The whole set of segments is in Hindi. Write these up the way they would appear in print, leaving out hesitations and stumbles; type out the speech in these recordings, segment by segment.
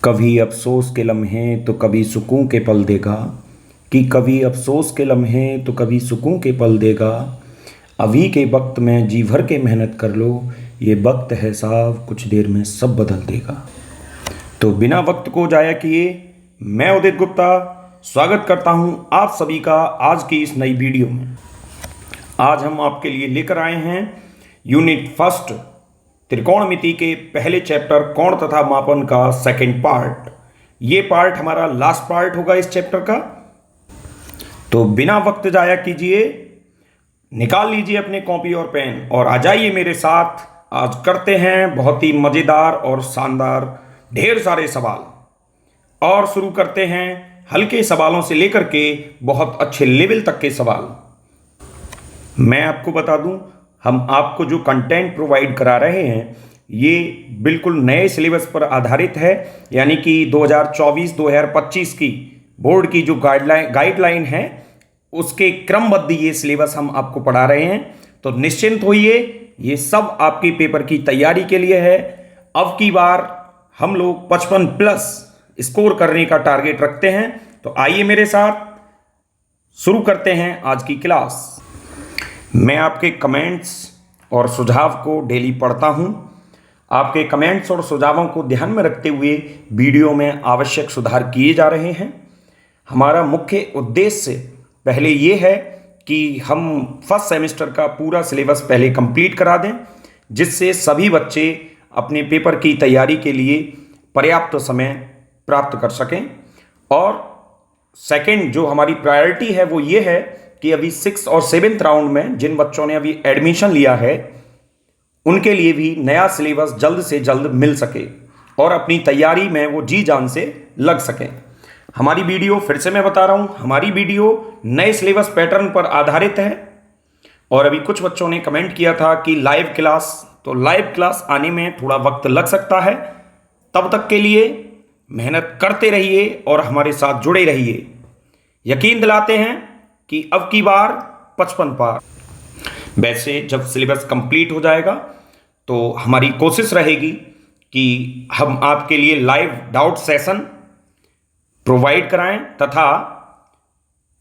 कभी अफसोस के लम्हे तो कभी सुकून के पल देगा, कि कभी अफसोस के लम्हे तो कभी सुकून के पल देगा। अभी के वक्त में जी भर के मेहनत कर लो, ये वक्त है साहब कुछ देर में सब बदल देगा। तो बिना वक्त को जाया किए मैं उदित गुप्ता स्वागत करता हूं आप सभी का आज की इस नई वीडियो में। आज हम आपके लिए लेकर आए हैं यूनिट फर्स्ट त्रिकोणमिति के पहले चैप्टर कोण तथा मापन का सेकंड पार्ट। ये पार्ट हमारा लास्ट पार्ट होगा इस चैप्टर का। तो बिना वक्त जाया कीजिए, निकाल लीजिए अपने कॉपी और पेन और आ जाइए मेरे साथ। आज करते हैं बहुत ही मज़ेदार और शानदार ढेर सारे सवाल, और शुरू करते हैं हल्के सवालों से लेकर के बहुत अच्छे लेवल तक के सवाल। मैं आपको बता दूं, हम आपको जो कंटेंट प्रोवाइड करा रहे हैं ये बिल्कुल नए सिलेबस पर आधारित है, यानी कि 2024-2025 की बोर्ड की जो गाइडलाइन है उसके क्रमबद्ध ये सिलेबस हम आपको पढ़ा रहे हैं। तो निश्चिंत होइए, ये सब आपके पेपर की तैयारी के लिए है। अब की बार हम लोग 55+ स्कोर करने का टारगेट रखते हैं। तो आइए मेरे साथ शुरू करते हैं आज की क्लास। मैं आपके कमेंट्स और सुझाव को डेली पढ़ता हूं। आपके कमेंट्स और सुझावों को ध्यान में रखते हुए वीडियो में आवश्यक सुधार किए जा रहे हैं। हमारा मुख्य उद्देश्य पहले ये है कि हम फर्स्ट सेमेस्टर का पूरा सिलेबस पहले कंप्लीट करा दें, जिससे सभी बच्चे अपने पेपर की तैयारी के लिए पर्याप्त समय प्राप्त कर सकें। और सेकंड जो हमारी प्रायोरिटी है वो ये है कि अभी 6th और 7th राउंड में जिन बच्चों ने अभी एडमिशन लिया है उनके लिए भी नया सिलेबस जल्द से जल्द मिल सके और अपनी तैयारी में वो जी जान से लग सकें। हमारी वीडियो फिर से मैं बता रहा हूँ, हमारी वीडियो नए सिलेबस पैटर्न पर आधारित है। और अभी कुछ बच्चों ने कमेंट किया था कि लाइव क्लास, तो लाइव क्लास आने में थोड़ा वक्त लग सकता है। तब तक के लिए मेहनत करते रहिए और हमारे साथ जुड़े रहिए। यकीन दिलाते हैं कि अब की बार 55 पार। वैसे जब सिलेबस कंप्लीट हो जाएगा तो हमारी कोशिश रहेगी कि हम आपके लिए लाइव डाउट सेशन प्रोवाइड कराएं तथा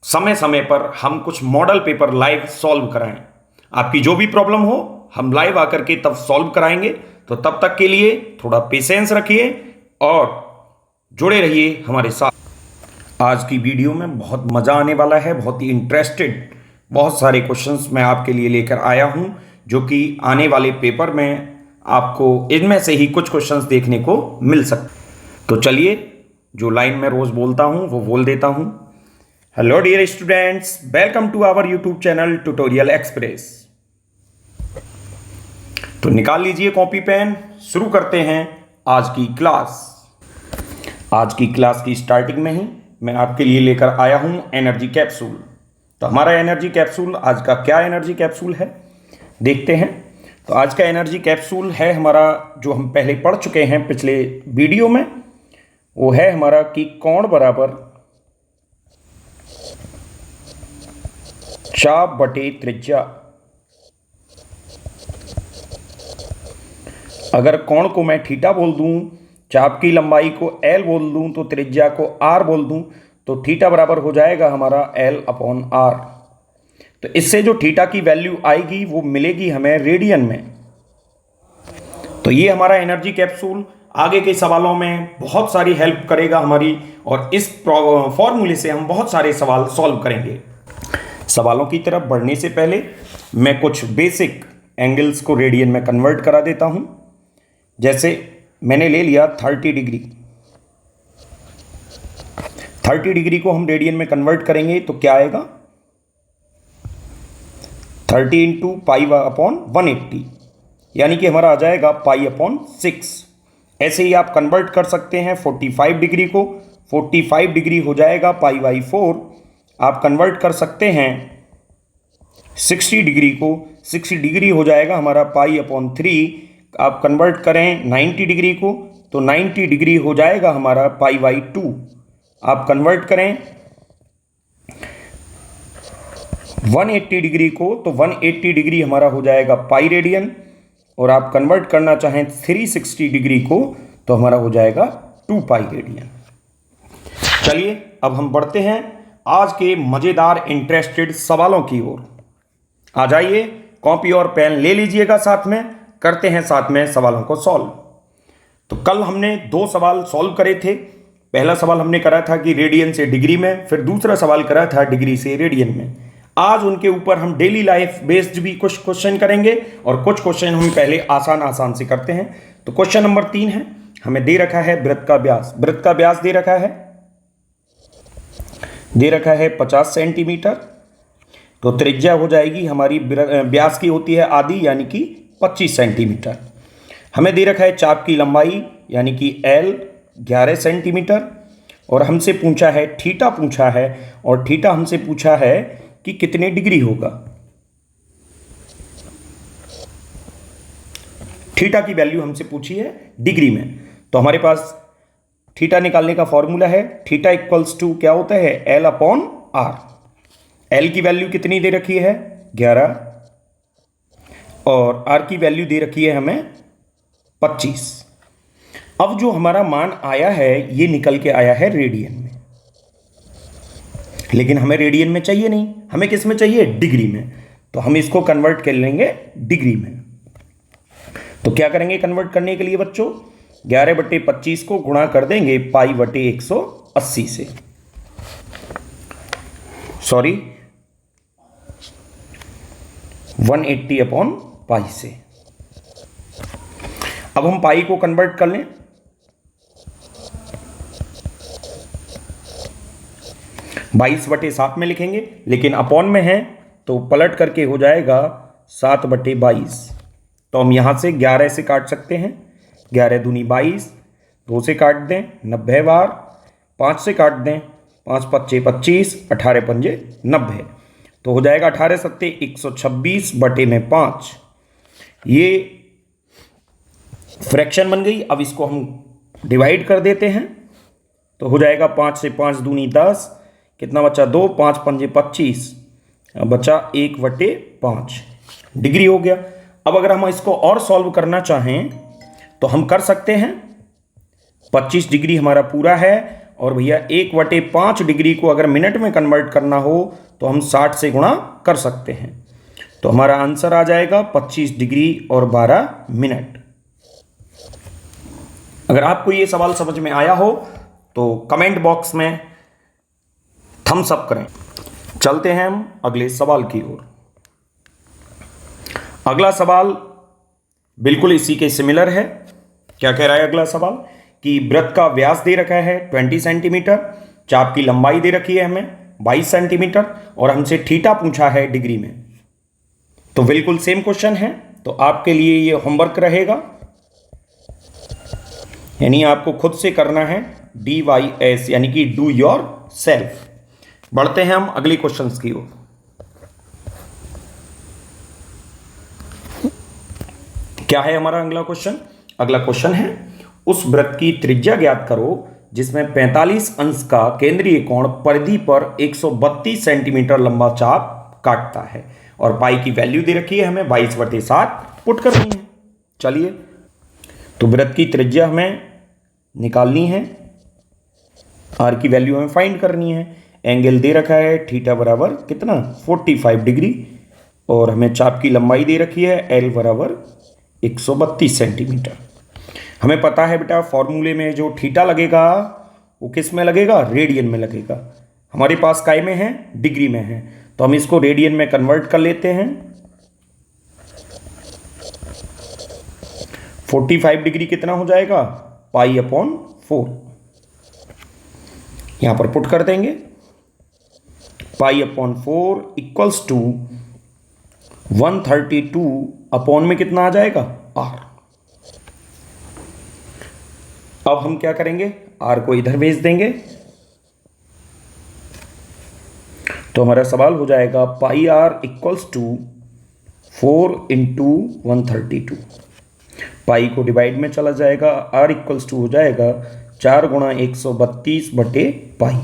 समय समय पर हम कुछ मॉडल पेपर लाइव सॉल्व कराएं। आपकी जो भी प्रॉब्लम हो हम लाइव आकर के तब सॉल्व कराएंगे। तो तब तक के लिए थोड़ा पेशेंस रखिए और जुड़े रहिए हमारे साथ। आज की वीडियो में बहुत मज़ा आने वाला है, बहुत ही इंटरेस्टेड बहुत सारे क्वेश्चंस मैं आपके लिए लेकर आया हूं, जो कि आने वाले पेपर में आपको इनमें से ही कुछ क्वेश्चंस देखने को मिल सकते। तो चलिए, जो लाइन मैं रोज़ बोलता हूं वो बोल देता हूं। Hello dear students, welcome to our YouTube channel tutorial express. तो निकाल लीजिए कॉपी पेन, शुरू करते हैं आज की क्लास। आज की क्लास की स्टार्टिंग में ही मैं आपके लिए लेकर आया हूं एनर्जी कैप्सूल। तो हमारा एनर्जी कैप्सूल आज का क्या एनर्जी कैप्सूल है देखते हैं। तो आज का एनर्जी कैप्सूल है हमारा, जो हम पहले पढ़ चुके हैं पिछले वीडियो में, वो है हमारा कि कोण बराबर चाप बटे त्रिज्या। अगर कोण को मैं थीटा बोल दूं, चाप की लंबाई को L बोल दूं, तो त्रिज्या को R बोल दूं, तो थीटा बराबर हो जाएगा हमारा L/R। तो इससे जो थीटा की वैल्यू आएगी वो मिलेगी हमें रेडियन में। तो ये हमारा एनर्जी कैप्सूल आगे के सवालों में बहुत सारी हेल्प करेगा हमारी, और इस फॉर्मूले से हम बहुत सारे सवाल सॉल्व करेंगे। सवालों की तरफ बढ़ने से पहले मैं कुछ बेसिक एंगल्स को रेडियन में कन्वर्ट करा देता हूं। जैसे मैंने ले लिया 30 डिग्री। 30 डिग्री को हम रेडियन में कन्वर्ट करेंगे तो क्या आएगा, 30 × π/180, यानी कि हमारा आ जाएगा π/6। ऐसे ही आप कन्वर्ट कर सकते हैं 45 डिग्री को, 45 डिग्री हो जाएगा π/4। आप कन्वर्ट कर सकते हैं 60 डिग्री को, 60 डिग्री हो जाएगा हमारा π/3। आप कन्वर्ट करें 90 डिग्री को तो 90 डिग्री हो जाएगा हमारा π/2। आप कन्वर्ट करें 180 डिग्री को तो 180 डिग्री हमारा हो जाएगा पाई रेडियन। और आप कन्वर्ट करना चाहें 360 डिग्री को तो हमारा हो जाएगा 2 पाई रेडियन। चलिए अब हम बढ़ते हैं आज के मजेदार इंटरेस्टेड सवालों की ओर। आ जाइए, कॉपी और पेन ले लीजिएगा, साथ में करते हैं साथ में सवालों को सॉल्व। तो कल हमने 2 सवाल सॉल्व करे थे। पहला सवाल हमने करा था कि रेडियन से डिग्री में, फिर दूसरा सवाल करा था डिग्री से रेडियन में। आज उनके ऊपर हम डेली लाइफ बेस्ड भी कुछ क्वेश्चन करेंगे और कुछ क्वेश्चन हम पहले आसान से करते हैं। तो क्वेश्चन नंबर 3 है, हमें दे रखा है वृत्त का व्यास। वृत्त का व्यास दे रखा है 50 सेंटीमीटर। तो त्रिज्या हो जाएगी हमारी व्यास की होती है आधी, यानी कि 25 सेंटीमीटर। हमें दे रखा है चाप की लंबाई यानी कि L 11 सेंटीमीटर, और हमसे पूछा है थीटा पूछा है, और थीटा हमसे पूछा है कि कितने डिग्री होगा। थीटा की वैल्यू हमसे पूछी है डिग्री में। तो हमारे पास थीटा निकालने का फॉर्मूला है, थीटा इक्वल्स टू क्या होता है, L अपॉन R। L की वैल्यू कितनी दे रखी है 11, और R की वैल्यू दे रखी है हमें 25। अब जो हमारा मान आया है ये निकल के आया है रेडियन में, लेकिन हमें रेडियन में चाहिए नहीं, हमें किस में चाहिए, डिग्री में। तो हम इसको कन्वर्ट कर लेंगे डिग्री में। तो क्या करेंगे कन्वर्ट करने के लिए बच्चों, 11/25 को गुणा कर देंगे पाई/180 से, सॉरी 180/पाई से। अब हम पाई को कन्वर्ट कर लें, बाईस बटे 7 में लिखेंगे, लेकिन अपॉन में है तो पलट करके हो जाएगा 7/22। तो हम यहां से 11 से काट सकते हैं, 11 दूनी 22, 2 से काट दें 90 बार, 5 से काट दें 5 पच्चे 25, 18 पंजे 90। तो हो जाएगा 18 सत्ते 126/5। ये फ्रैक्शन बन गई। अब इसको हम डिवाइड कर देते हैं, तो हो जाएगा 5 से 5 दूनी 10, कितना बचा 2, 5 पंजे 25, बचा 1/5 डिग्री हो गया। अब अगर हम इसको और सॉल्व करना चाहें तो हम कर सकते हैं। 25 डिग्री हमारा पूरा है, और भैया 1/5 डिग्री को अगर मिनट में कन्वर्ट करना हो तो हम 60 से गुणा कर सकते हैं। तो हमारा आंसर आ जाएगा 25 डिग्री और 12 मिनट। अगर आपको ये सवाल समझ में आया हो तो कमेंट बॉक्स में थम्स अप करें। चलते हैं हम अगले सवाल की ओर। अगला सवाल बिल्कुल इसी के सिमिलर है। क्या कह रहा है अगला सवाल, कि वृत्त का व्यास दे रखा है 20 सेंटीमीटर, चाप की लंबाई दे रखी है हमें 22 सेंटीमीटर, और हमसे थीटा पूछा है डिग्री में। तो बिल्कुल सेम क्वेश्चन है, तो आपके लिए ये होमवर्क रहेगा, यानी आपको खुद से करना है DYS, यानी कि डू योर सेल्फ। बढ़ते हैं हम अगले क्वेश्चंस की ओर। क्या है हमारा अगला क्वेश्चन, अगला क्वेश्चन है उस वृत्त की त्रिज्या ज्ञात करो जिसमें 45 अंश का केंद्रीय कोण परिधि पर 132 सेंटीमीटर लंबा चाप काटता है, और पाई की वैल्यू दे रखी है हमें 22/7 पुट करनी है। चलिए, तो वृत्त की त्रिज्या हमें निकालनी है, आर की वैल्यू हमें फाइंड करनी है। एंगल दे रखा है थीटा बराबर कितना 45 डिग्री, और हमें चाप की लंबाई दे रखी है L बराबर 132 सेंटीमीटर। हमें पता है बेटा फॉर्मूले में जो थीटा लगेगा वो किस में लगेगा, रेडियन में लगेगा। हमारे पास काय में है, डिग्री में है, तो हम इसको रेडियन में कन्वर्ट कर लेते हैं। 45 डिग्री कितना हो जाएगा, पाई/4। यहां पर पुट कर देंगे, पाई/4 इक्वल्स टू 132 अपॉन में कितना आ जाएगा, R। अब हम क्या करेंगे, R को इधर भेज देंगे, तो हमारा सवाल हो जाएगा πr इक्वल्स टू 4 × 132। पाई को डिवाइड में चला जाएगा, r इक्वल्स टू हो जाएगा 4 × 132/पाई।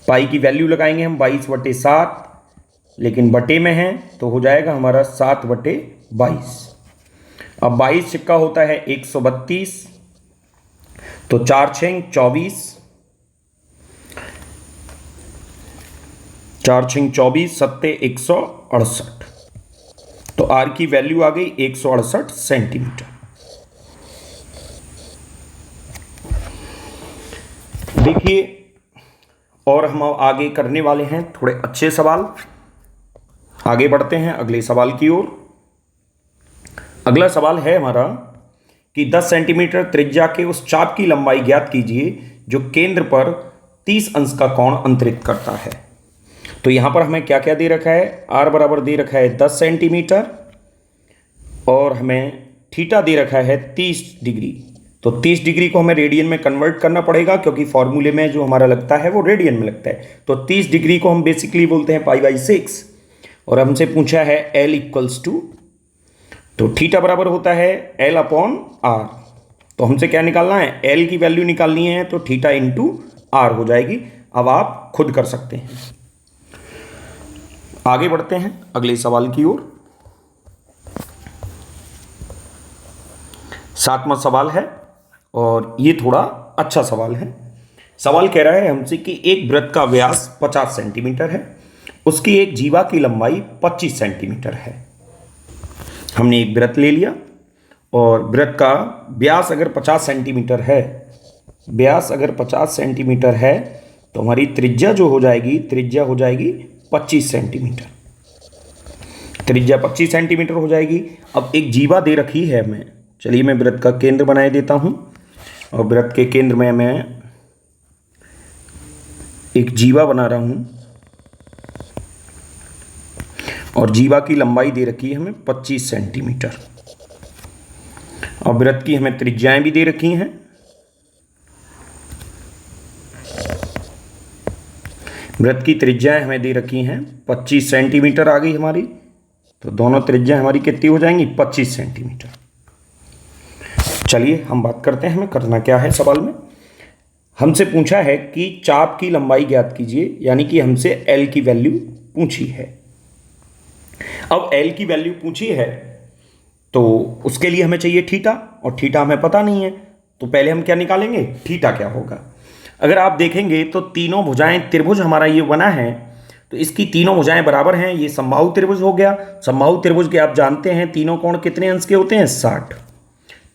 पाई की वैल्यू लगाएंगे हम 22/7, लेकिन बटे में है तो हो जाएगा हमारा 7/22। अब 22 सिक्का होता है 132, तो 4 6 24, 4 6 24 सत्ते 168। तो आर की वैल्यू आ गई 168 सेंटीमीटर। देखिए, और हम आगे करने वाले हैं थोड़े अच्छे सवाल। आगे बढ़ते हैं अगले सवाल की ओर। अगला सवाल है हमारा कि 10 सेंटीमीटर त्रिज्या के उस चाप की लंबाई ज्ञात कीजिए जो केंद्र पर 30 अंश का कोण अंतरित करता है। तो यहां पर हमें क्या क्या दे रखा है, आर बराबर दे रखा है 10 सेंटीमीटर और हमें थीटा दे रखा है 30 डिग्री। तो 30 डिग्री को हमें रेडियन में कन्वर्ट करना पड़ेगा क्योंकि फॉर्मूले में जो हमारा लगता है वो रेडियन में लगता है। तो 30 डिग्री को हम बेसिकली बोलते हैं π/6 और हमसे पूछा है L इक्वल्स टू, तो थीटा बराबर होता है L/r। तो हमसे क्या निकालना है, L की वैल्यू निकालनी है, तो थीटा इंटू r हो जाएगी। अब आप खुद कर सकते हैं। आगे बढ़ते हैं अगले सवाल की ओर। 7वां सवाल है और ये थोड़ा अच्छा सवाल है। सवाल कह रहा है हमसे कि एक वृत्त का व्यास 50 सेंटीमीटर है, उसकी एक जीवा की लंबाई 25 सेंटीमीटर है। हमने एक वृत्त ले लिया और वृत्त का व्यास अगर 50 सेंटीमीटर है, व्यास अगर 50 सेंटीमीटर है तो हमारी त्रिज्या जो हो जाएगी, त्रिज्या हो जाएगी 25 सेंटीमीटर। त्रिज्या 25 सेंटीमीटर हो जाएगी। अब एक जीवा दे रखी है हमें, चलिए मैं वृत्त का केंद्र बनाए देता हूं और वृत्त के केंद्र में मैं एक जीवा बना रहा हूं और जीवा की लंबाई दे रखी है हमें 25 सेंटीमीटर और वृत्त की हमें त्रिज्याएं भी दे रखी हैं। वृत्त की त्रिज्याएं हमें दे रखी हैं 25 सेंटीमीटर आ गई हमारी। तो दोनों त्रिज्याएं हमारी कितनी हो जाएंगी, 25 सेंटीमीटर। चलिए हम बात करते हैं हमें करना क्या है। सवाल में हमसे पूछा है कि चाप की लंबाई ज्ञात कीजिए, यानी कि हमसे L की वैल्यू पूछी है। अब L की वैल्यू पूछी है तो उसके लिए हमें चाहिए थीटा और थीटा हमें पता नहीं है। तो पहले हम क्या निकालेंगे, थीटा क्या होगा। अगर आप देखेंगे तो तीनों भुजाएं त्रिभुज हमारा ये बना है, तो इसकी तीनों भुजाएं बराबर हैं। ये समबाहु त्रिभुज हो गया। समबाहु त्रिभुज के आप जानते हैं तीनों कोण कितने अंश के होते हैं, 60।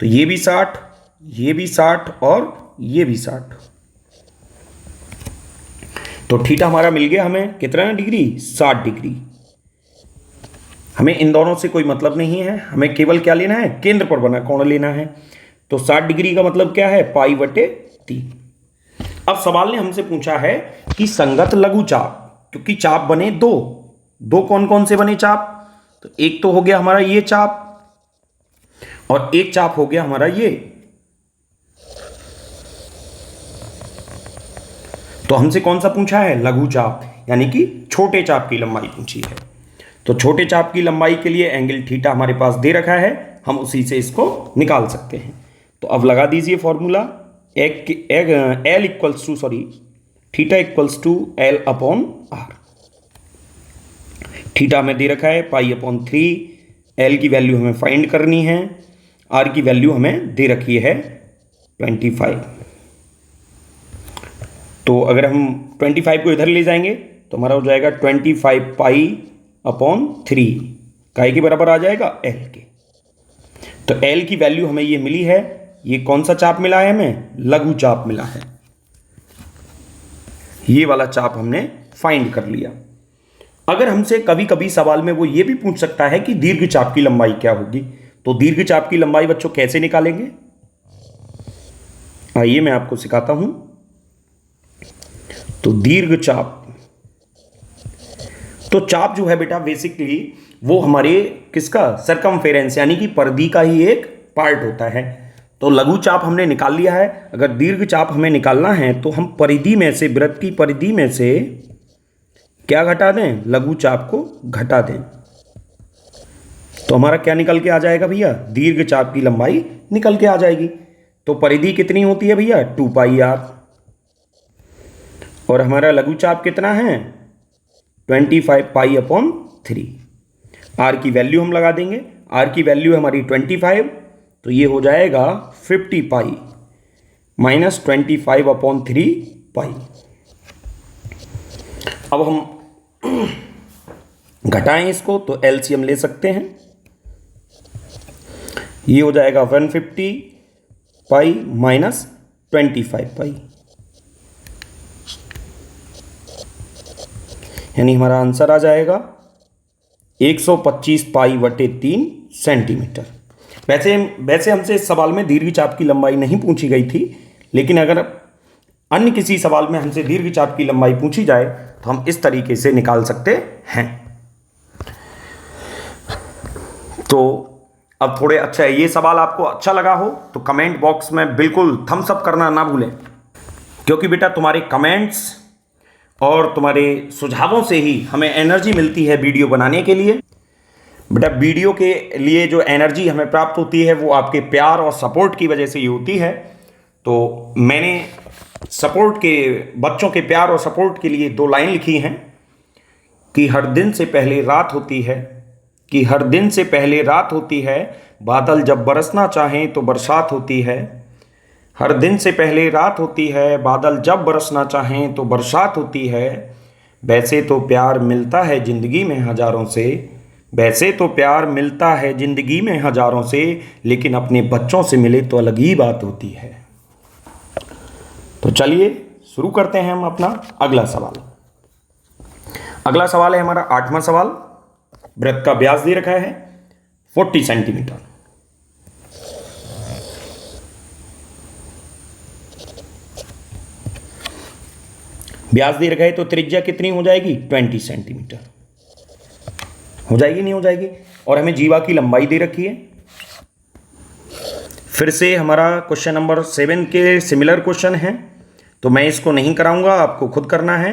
तो ये भी 60, ये भी 60 और ये भी 60। तो थीटा हमारा मिल गया हमें कितना डिग्री, 60 डिग्री। हमें इन दोनों से कोई मतलब नहीं है, हमें केवल क्या लेना है, केंद्र पर बना कोण लेना है। तो 60 डिग्री का मतलब क्या है, π/3। अब सवाल ने हमसे पूछा है कि संगत लघु चाप, क्योंकि चाप बने दो कौन कौन से बने चाप, तो एक तो हो गया हमारा ये चाप और एक चाप हो गया हमारा ये। तो हमसे कौन सा पूछा है, लघु चाप, यानी कि छोटे चाप की लंबाई पूछी है। तो छोटे चाप की लंबाई के लिए एंगल थीटा हमारे पास दे रखा है, हम उसी से इसको निकाल सकते हैं। तो अब लगा दीजिए formula, L equals to theta equals to L/r। Theta हमें दे रखा है π/3, L की वैल्यू हमें फाइंड करनी है, R की वैल्यू हमें दे रखी है 25। तो अगर हम 25 को इधर ले जाएंगे तो हमारा हो जाएगा 25 π/3, काय के बराबर आ जाएगा, L के। तो L की वैल्यू हमें ये मिली है। ये कौन सा चाप मिला है हमें, लघु चाप मिला है। ये वाला चाप हमने फाइंड कर लिया। अगर हमसे कभी कभी सवाल में वो ये भी पूछ सकता है कि दीर्घ चाप की लंबाई क्या होगी। तो दीर्घ चाप की लंबाई बच्चों कैसे निकालेंगे, आइए मैं आपको सिखाता हूं। तो दीर्घ चाप, तो चाप जो है बेटा बेसिकली वो हमारे किसका, सरकमफेरेंस यानी कि परिधि का ही एक पार्ट होता है। तो लघु चाप हमने निकाल लिया है। अगर दीर्घ चाप हमें निकालना है तो हम परिधि में से, वृत्त की परिधि में से क्या घटा दें, लघु चाप को घटा दें। तो हमारा क्या निकल के आ जाएगा भैया, दीर्घ चाप की लंबाई निकल के आ जाएगी। तो परिधि कितनी होती है भैया, 2πr, और हमारा लघु चाप कितना है, 25 π/3। आर की वैल्यू हम लगा देंगे, आर की वैल्यू हमारी 25, तो ये हो जाएगा 50 पाई -25/3 पाई। अब हम घटाएं इसको तो एलसीएम ले सकते हैं। ये हो जाएगा 150 पाई -25 पाई, यानी हमारा आंसर आ जाएगा 125 पाई/3 सेंटीमीटर। वैसे हमसे इस सवाल में दीर्घचाप की लंबाई नहीं पूछी गई थी, लेकिन अगर अन्य किसी सवाल में हमसे दीर्घचाप की लंबाई पूछी जाए तो हम इस तरीके से निकाल सकते हैं। तो अब थोड़े अच्छा है, ये सवाल आपको अच्छा लगा हो तो कमेंट बॉक्स में बिल्कुल थम्स अप करना ना भूलें, क्योंकि बेटा तुम्हारे कमेंट्स और तुम्हारे सुझावों से ही हमें एनर्जी मिलती है वीडियो बनाने के लिए। बेटा वीडियो के लिए जो एनर्जी हमें प्राप्त होती है वो आपके प्यार और सपोर्ट की वजह से ही होती है। तो मैंने सपोर्ट के बच्चों के प्यार और सपोर्ट के लिए 2 लाइन लिखी हैं कि हर दिन से पहले रात होती है, कि हर दिन से पहले रात होती है, बादल जब बरसना चाहें तो बरसात होती है। हर दिन से पहले रात होती है, बादल जब बरसना चाहें तो बरसात होती है। वैसे तो प्यार मिलता है ज़िंदगी में हज़ारों से, वैसे तो प्यार मिलता है ज़िंदगी में हज़ारों से, लेकिन अपने बच्चों से मिले तो अलग ही बात होती है। तो चलिए शुरू करते हैं हम अपना अगला सवाल। अगला सवाल है हमारा 8वां सवाल। वृत्त का व्यास दे रखा है 40 सेंटीमीटर। व्यास दे रखा है तो त्रिज्या कितनी हो जाएगी? 20 सेंटीमीटर हो जाएगी, नहीं हो जाएगी? और हमें जीवा की लंबाई दे रखी है। फिर से हमारा क्वेश्चन नंबर 7 के सिमिलर क्वेश्चन है, तो मैं इसको नहीं कराऊंगा, आपको खुद करना है,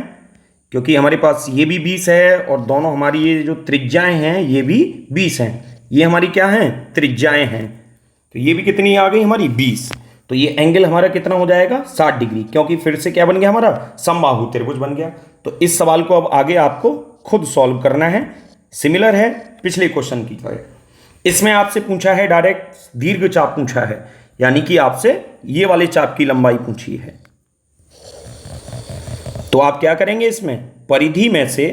क्योंकि हमारे पास ये भी 20 है और दोनों हमारी ये जो त्रिज्याएं हैं ये भी 20 हैं। ये हमारी क्या हैं? त्रिज्याएं हैं। तो ये भी कितनी आ गई हमारी? 20। तो ये एंगल हमारा कितना हो जाएगा? 60 डिग्री, क्योंकि फिर से क्या बन गया हमारा? समबाहु त्रिभुज बन गया। तो इस सवाल को अब आगे आपको खुद सॉल्व करना है। सिमिलर है पिछले क्वेश्चन की तरह। इसमें आपसे पूछा है डायरेक्ट दीर्घ चाप पूछा है, यानी कि आपसे ये वाले चाप की लंबाई पूछी है। तो आप क्या करेंगे? इसमें परिधि में से,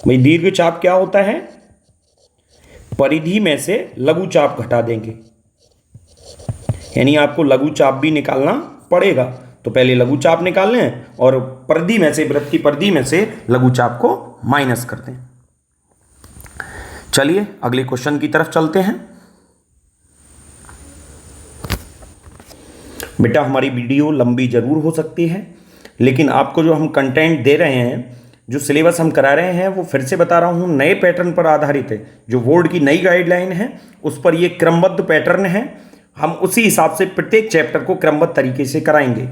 भाई दीर्घ चाप क्या होता है? परिधि में से लघु चाप घटा देंगे, यानी आपको लघु चाप भी निकालना पड़ेगा। तो पहले लघु चाप निकाल लें और परिधि में से, वृत्त की परिधि में से लघु चाप को माइनस कर दें। चलिए अगले क्वेश्चन की तरफ चलते हैं। बेटा हमारी वीडियो लंबी जरूर हो सकती है, लेकिन आपको जो हम कंटेंट दे रहे हैं, जो सिलेबस हम करा रहे हैं, वो फिर से बता रहा हूँ नए पैटर्न पर आधारित है। जो बोर्ड की नई गाइडलाइन है उस पर ये क्रमबद्ध पैटर्न है। हम उसी हिसाब से प्रत्येक चैप्टर को क्रमबद्ध तरीके से कराएंगे।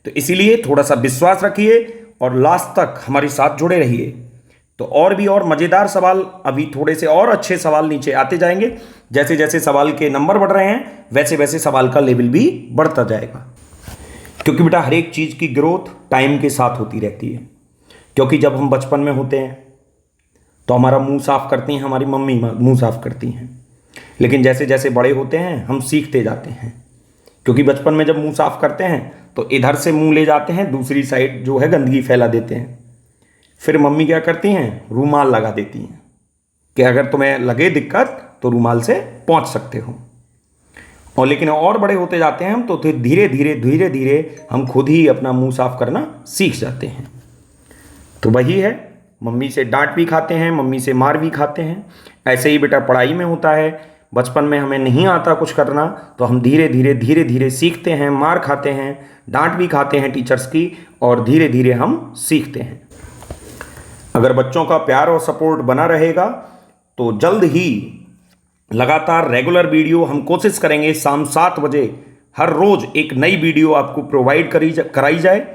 तो इसीलिए थोड़ा सा विश्वास रखिए और लास्ट तक हमारे साथ जुड़े रहिए। तो और भी और मज़ेदार सवाल, अभी थोड़े से और अच्छे सवाल नीचे आते जाएंगे। जैसे जैसे सवाल के नंबर बढ़ रहे हैं वैसे वैसे सवाल का लेवल भी बढ़ता जाएगा, क्योंकि बेटा हर एक चीज़ की ग्रोथ टाइम के साथ होती रहती है। क्योंकि जब हम बचपन में होते हैं तो हमारा मुंह साफ करती हैं हमारी मम्मी, मुंह साफ करती हैं, लेकिन जैसे जैसे बड़े होते हैं हम सीखते जाते हैं। क्योंकि बचपन में जब मुंह साफ करते हैं तो इधर से मुंह ले जाते हैं, दूसरी साइड जो है गंदगी फैला देते हैं। फिर मम्मी क्या करती हैं? रूमाल लगा देती हैं कि अगर तुम्हें लगे दिक्कत तो रूमाल से पहुंच सकते हो। और लेकिन और बड़े होते जाते हैं हम तो धीरे धीरे धीरे धीरे हम खुद ही अपना मुंह साफ करना सीख जाते हैं। तो वही है, मम्मी से डांट भी खाते हैं, मम्मी से मार भी खाते हैं। ऐसे ही बेटा पढ़ाई में होता है। बचपन में हमें नहीं आता कुछ करना तो हम धीरे धीरे धीरे सीखते हैं, मार खाते हैं, डांट भी खाते हैं टीचर्स की, और धीरे धीरे हम सीखते हैं। अगर बच्चों का प्यार और सपोर्ट बना रहेगा तो जल्द ही लगातार रेगुलर वीडियो हम कोशिश करेंगे शाम 7 बजे हर रोज़ एक नई वीडियो आपको प्रोवाइड कराई जाए,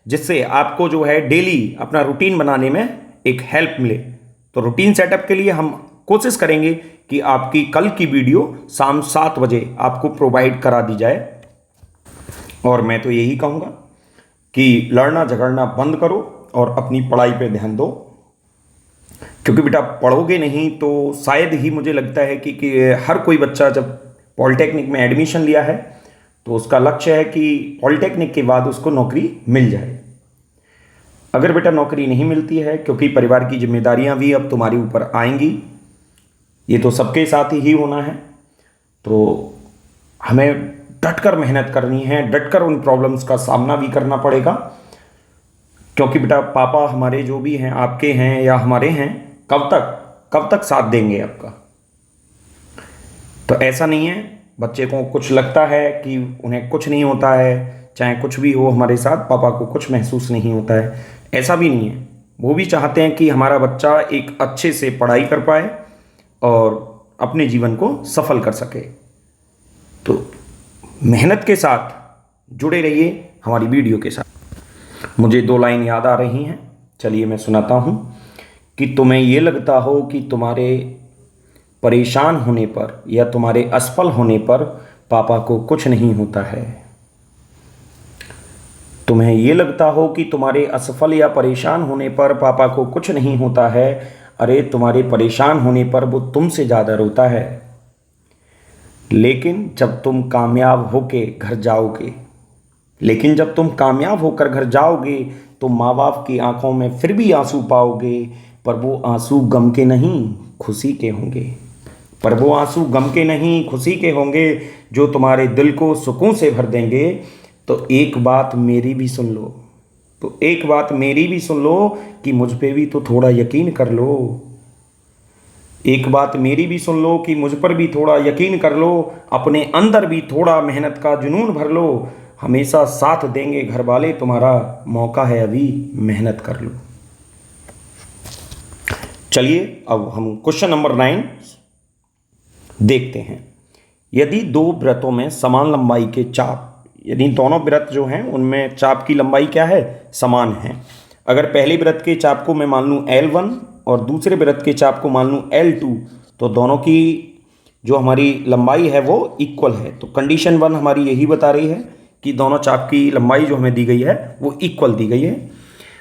जिससे आपको जो है डेली अपना रूटीन बनाने में एक हेल्प मिले। तो रूटीन सेटअप के लिए हम कोशिश करेंगे कि आपकी कल की वीडियो शाम 7 बजे आपको प्रोवाइड करा दी जाए। और मैं तो यही कहूँगा कि लड़ना झगड़ना बंद करो और अपनी पढ़ाई पे ध्यान दो, क्योंकि बेटा पढ़ोगे नहीं तो शायद ही मुझे लगता है कि हर कोई बच्चा जब पॉलिटेक्निक में एडमिशन लिया है तो उसका लक्ष्य है कि पॉलिटेक्निक के बाद उसको नौकरी मिल जाए। अगर बेटा नौकरी नहीं मिलती है, क्योंकि परिवार की जिम्मेदारियां भी अब तुम्हारे ऊपर आएंगी, ये तो सबके साथ ही होना है, तो हमें डटकर मेहनत करनी है, डटकर उन प्रॉब्लम्स का सामना भी करना पड़ेगा। क्योंकि बेटा पापा हमारे जो भी हैं, आपके हैं या हमारे हैं, कब तक साथ देंगे आपका। तो ऐसा नहीं है, बच्चे को कुछ लगता है कि उन्हें कुछ नहीं होता है, चाहे कुछ भी हो हमारे साथ, पापा को कुछ महसूस नहीं होता है, ऐसा भी नहीं है। वो भी चाहते हैं कि हमारा बच्चा एक अच्छे से पढ़ाई कर पाए और अपने जीवन को सफल कर सके। तो मेहनत के साथ जुड़े रहिए हमारी वीडियो के साथ। मुझे 2 लाइन याद आ रही हैं, चलिए मैं सुनाता हूँ। कि तुम्हें ये लगता हो कि तुम्हारे परेशान होने पर या तुम्हारे असफल होने पर पापा को कुछ नहीं होता है। तुम्हें ये लगता हो कि तुम्हारे असफल या परेशान होने पर पापा को कुछ नहीं होता है, अरे तुम्हारे परेशान होने पर वो तुमसे ज़्यादा रोता है। लेकिन जब तुम कामयाब होकर घर जाओगे तो माँ बाप की आंखों में फिर भी आंसू पाओगे, पर वो आंसू गम के नहीं खुशी के होंगे, जो तुम्हारे दिल को सुकून से भर देंगे। तो एक बात मेरी भी सुन लो कि मुझ पे भी तो थोड़ा यकीन कर लो। अपने अंदर भी थोड़ा मेहनत का जुनून भर लो। हमेशा साथ देंगे घर वाले तुम्हारा, मौका है अभी मेहनत कर लो। चलिए अब हम क्वेश्चन नंबर 9 देखते हैं। यदि 2 वृत्तों में समान लंबाई के चाप, यानी दोनों वृत्त जो हैं उनमें चाप की लंबाई क्या है, समान है। अगर पहले वृत्त के चाप को मैं मान लूँ L1 और दूसरे वृत्त के चाप को मान लूँ L2, तो दोनों की जो हमारी लंबाई है वो इक्वल है। तो कंडीशन 1 हमारी यही बता रही है कि दोनों चाप की लंबाई जो हमें दी गई है वो इक्वल दी गई है।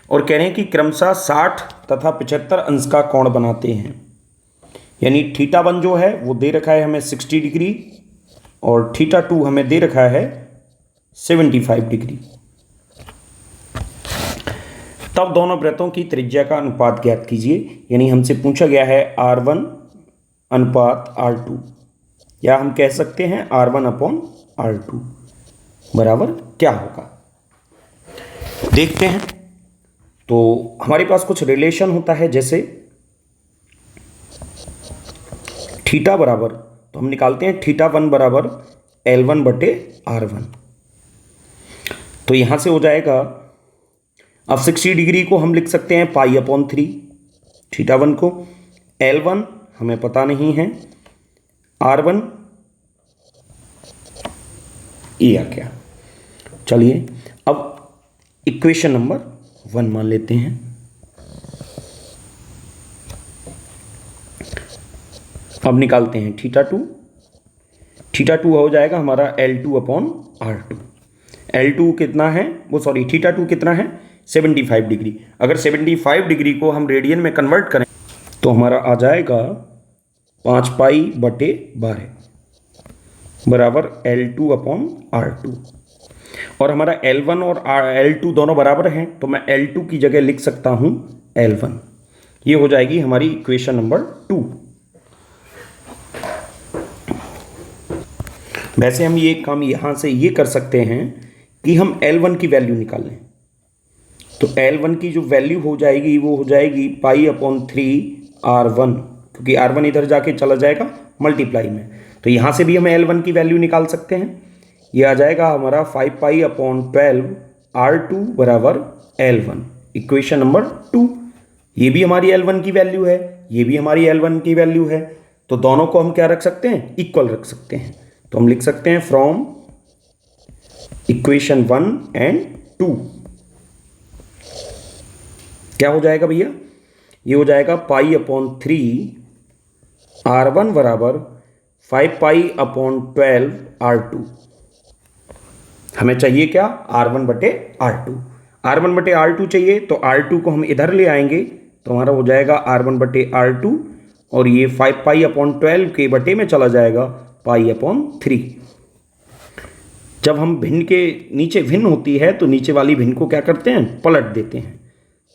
और कह रहे हैं कि क्रमशः 60 तथा 75 अंश का कोण बनाते हैं। यानी θ1 जो है वो दे रखा है हमें 60 डिग्री और θ2 हमें दे रखा है 75 डिग्री। तब दोनों वृत्तों की त्रिज्या का अनुपात ज्ञात कीजिए। यानी हमसे पूछा गया है R1 अनुपात R2, या हम कह सकते हैं R1/R2 बराबर क्या होगा, देखते हैं। तो हमारे पास कुछ रिलेशन होता है, जैसे थीटा बराबर, तो हम निकालते हैं θ1 बराबर L1/R1। तो यहां से हो जाएगा, अब 60 डिग्री को हम लिख सकते हैं π/3, θ1 को। L1 हमें पता नहीं है, R1 ये आ गया। चलिए अब इक्वेशन नंबर 1 मान लेते हैं। अब निकालते हैं θ2 हो जाएगा हमारा L2/R2। L2 कितना है, θ2 कितना है 75 डिग्री। अगर 75 डिग्री को हम रेडियन में कन्वर्ट करें तो हमारा आ जाएगा 5π/12 बराबर L2/R2। और हमारा L1 और L2 दोनों बराबर हैं, तो मैं L2 की जगह लिख सकता हूं L1। ये हो जाएगी हमारी इक्वेशन नंबर 2। वैसे हम ये काम यहां से ये कर सकते हैं कि हम L1 की वैल्यू निकाल लें। तो L1 की जो वैल्यू हो जाएगी वो हो जाएगी π/3R1, क्योंकि R1 इधर जाके चला जाएगा मल्टीप्लाई में। तो यहाँ से भी हम L1 की वैल्यू निकाल सकते हैं। ये आ जाएगा हमारा 5π/12R2 बराबर L1, इक्वेशन नंबर 2। ये भी हमारी L1 की वैल्यू है, ये भी हमारी L1 की वैल्यू है। तो दोनों को हम क्या रख सकते हैं, इक्वल रख सकते हैं। तो हम लिख सकते हैं फ्रॉम इक्वेशन 1 एंड 2 क्या हो जाएगा भैया, ये हो जाएगा π/3R1 बराबर 5π/12R2। हमें चाहिए क्या, R1/R2। R1/R2 चाहिए, तो R2 को हम इधर ले आएंगे तो हमारा हो जाएगा R1/R2, और ये 5π/12 के बटे में चला जाएगा π/3। जब हम भिन्न के नीचे भिन्न होती है तो नीचे वाली भिन्न को क्या करते हैं, पलट देते हैं।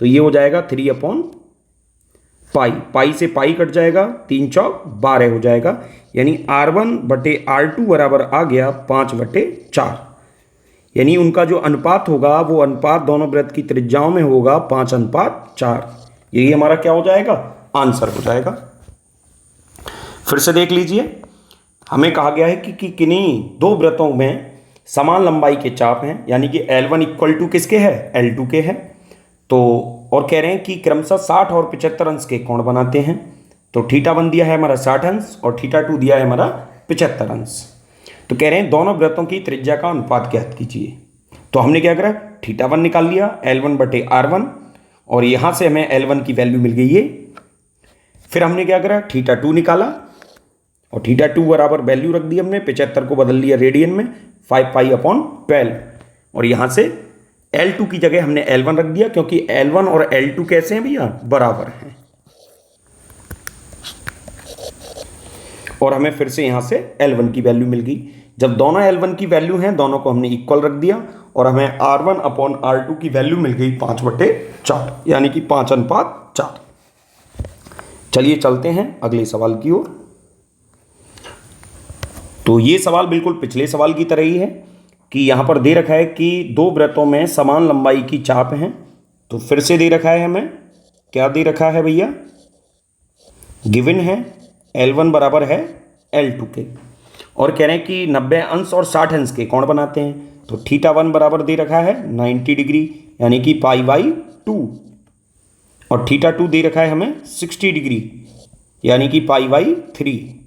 तो ये हो जाएगा 3/पाई, पाई से पाई कट जाएगा, 3 चौक 12 हो जाएगा, यानी R1/R2 बराबर आ गया 5/4। यानी उनका जो अनुपात होगा वो अनुपात दोनों वृत्त की त्रिज्याओं में होगा 5:4। यही हमारा क्या हो जाएगा, आंसर हो जाएगा। फिर से देख लीजिए, हमें कहा गया है कि किन्हीं दो वृत्तों में समान लंबाई के चाप हैं, यानी कि L1 इक्वल टू किसके है, L2 के है। तो और कह रहे हैं कि क्रमशः 60 और 75 अंश के कोण बनाते हैं। तो θ1 दिया है हमारा 60 अंश और θ2 दिया है हमारा 75 अंश। तो कह रहे हैं दोनों वृत्तों की त्रिज्या का अनुपात ज्ञात कीजिए। तो हमने क्या करा, θ1 निकाल लिया L1/R1 और यहाँ से हमें L1 की वैल्यू मिल गई है। फिर हमने क्या करा, θ2 निकाला और θ2 बराबर वैल्यू रख दी हमने, 75 को बदल लिया रेडियन में, 5π/12। और यहाँ से L2 की जगह हमने L1 रख दिया, क्योंकि L1 और L2 कैसे हैं भैया, बराबर हैं। और हमें फिर से यहाँ से L1 की वैल्यू मिल गई। जब दोनों L1 की वैल्यू हैं, दोनों को हमने इक्वल रख दिया और हमें R1/R2 की वैल्यू मिल गई 5/4, यानी कि 5:4। चलिए चलते हैं अगले सवाल की ओर। तो ये सवाल बिल्कुल पिछले सवाल की तरह ही है कि यहाँ पर दे रखा है कि दो वृत्तों में समान लंबाई की चाप हैं। तो फिर से दे रखा है, हमें क्या दे रखा है भैया, गिवन है L1 बराबर है L2 के, और कह रहे हैं कि 90 अंश और 60 अंश के कोण बनाते हैं। तो θ1 बराबर दे रखा है 90 डिग्री, यानी कि π/2, और θ2 दे रखा है हमें 60 डिग्री, यानी कि π/3।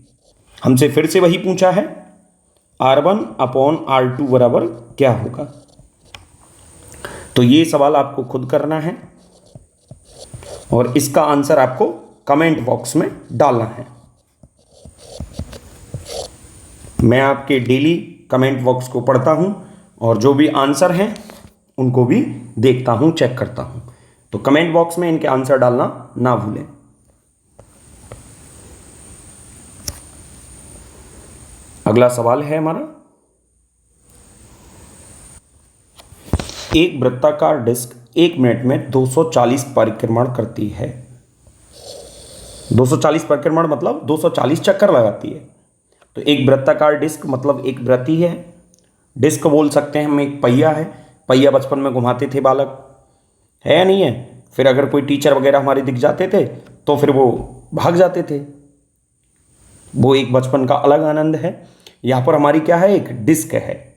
हमसे फिर से वही पूछा है, R1/R2 बराबर क्या होगा। तो ये सवाल आपको खुद करना है और इसका आंसर आपको कमेंट बॉक्स में डालना है। मैं आपके डेली कमेंट बॉक्स को पढ़ता हूं और जो भी आंसर हैं उनको भी देखता हूं, चेक करता हूं। तो कमेंट बॉक्स में इनके आंसर डालना ना भूलें। अगला सवाल है हमारा, एक वृत्ताकार डिस्क 1 मिनट में 240 परिक्रमण करती है। 240 परिक्रमण मतलब 240 चक्कर लगाती है। तो एक वृत्ताकार डिस्क मतलब एक वृत्त ही है। डिस्क बोल सकते हैं हम, एक पहिया है। पहिया बचपन में घुमाते थे बालक, है या नहीं है। फिर अगर कोई टीचर वगैरह हमारे दिख जाते थे तो फिर वो भाग जाते थे। वो एक बचपन का अलग आनंद है। यहाँ पर हमारी क्या है, एक डिस्क है,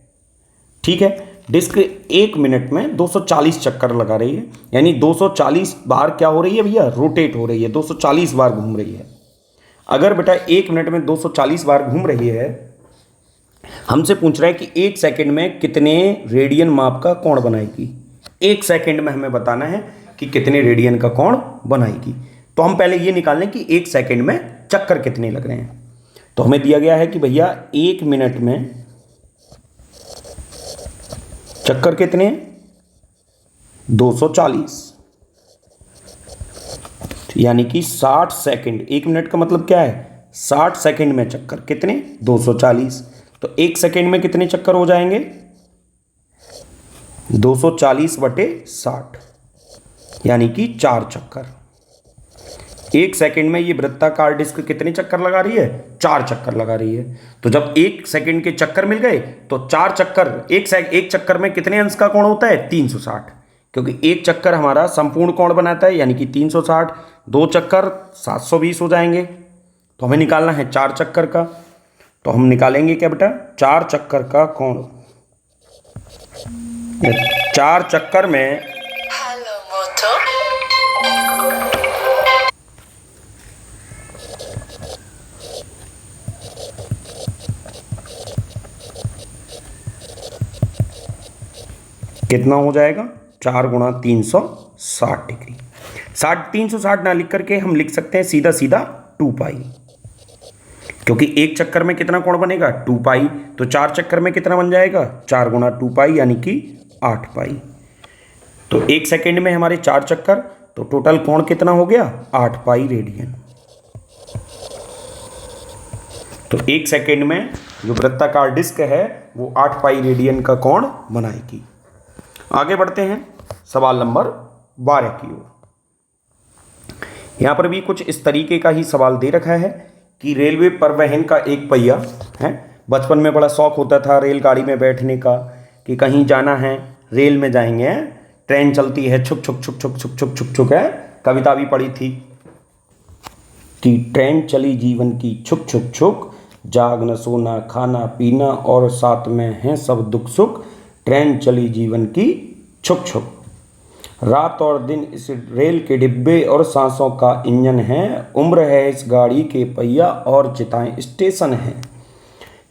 ठीक है। डिस्क 1 मिनट में 240 चक्कर लगा रही है, यानी 240 बार क्या हो रही है भैया, रोटेट हो रही है, 240 बार घूम रही है। अगर बेटा 1 मिनट में 240 बार घूम रही है, हमसे पूछ रहा है कि 1 सेकंड में कितने रेडियन माप का कोण बनाएगी। 1 सेकंड में हमें बताना है कि कितने रेडियन का कोण बनाएगी। तो हम पहले ये निकाल लें कि 1 सेकंड में चक्कर कितने लग रहे हैं। तो हमें दिया गया है कि भैया 1 मिनट में चक्कर कितने, 240, यानी कि 60 सेकंड। 1 मिनट का मतलब क्या है, 60 सेकंड में चक्कर कितने, 240। तो 1 सेकंड में कितने चक्कर हो जाएंगे, 240/60, यानी कि 4 चक्कर। 1 सेकंड में ये वृत्ताकार डिस्क कितने चक्कर लगा रही है, 4 चक्कर लगा रही है। तो जब 1 सेकंड के चक्कर मिल गए तो 4 चक्कर, एक चक्कर में कितने अंश का कोण होता है, 360, क्योंकि 1 चक्कर हमारा संपूर्ण कोण बनाता है, यानी कि 360। 2 चक्कर 720 हो जाएंगे। तो हमें निकालना है 4 चक्कर का। तो हम निकालेंगे क्या बेटा, 4 चक्कर का कोण। 4 चक्कर में कितना हो जाएगा, 4 गुणा 360 डिग्री। 360 ना लिख करके हम लिख सकते हैं सीधा सीधा 2π, क्योंकि 1 चक्कर में कितना कोण बनेगा, 2π। तो 4 चक्कर में कितना बन जाएगा, 4 गुणा 2π, यानी कि 8π। तो 1 सेकेंड में हमारे 4 चक्कर, तो टोटल कोण कितना हो गया, 8π रेडियन। तो 1 सेकेंड में जो वृत्ताकार डिस्क है वो 8 पाई रेडियन का कोण बनाएगी। आगे बढ़ते हैं सवाल नंबर 12 की ओर। यहाँ पर भी कुछ इस तरीके का ही सवाल दे रखा है कि रेलवे परिवहन का एक पहिया है। बचपन में बड़ा शौक होता था रेलगाड़ी में बैठने का कि कहीं जाना है रेल में जाएंगे, ट्रेन चलती है छुक छुक छुक छुक छुक छुक छुक छुक है। कविता भी पढ़ी थी कि ट्रेन चली जीवन की छुक छुक छुक, जागना सोना खाना पीना और साथ में है सब दुख सुख। ट्रेन चली जीवन की छुक छुक, रात और दिन इस रेल के डिब्बे और सांसों का इंजन है। उम्र है इस गाड़ी के पहिया और चिताएं स्टेशन हैं।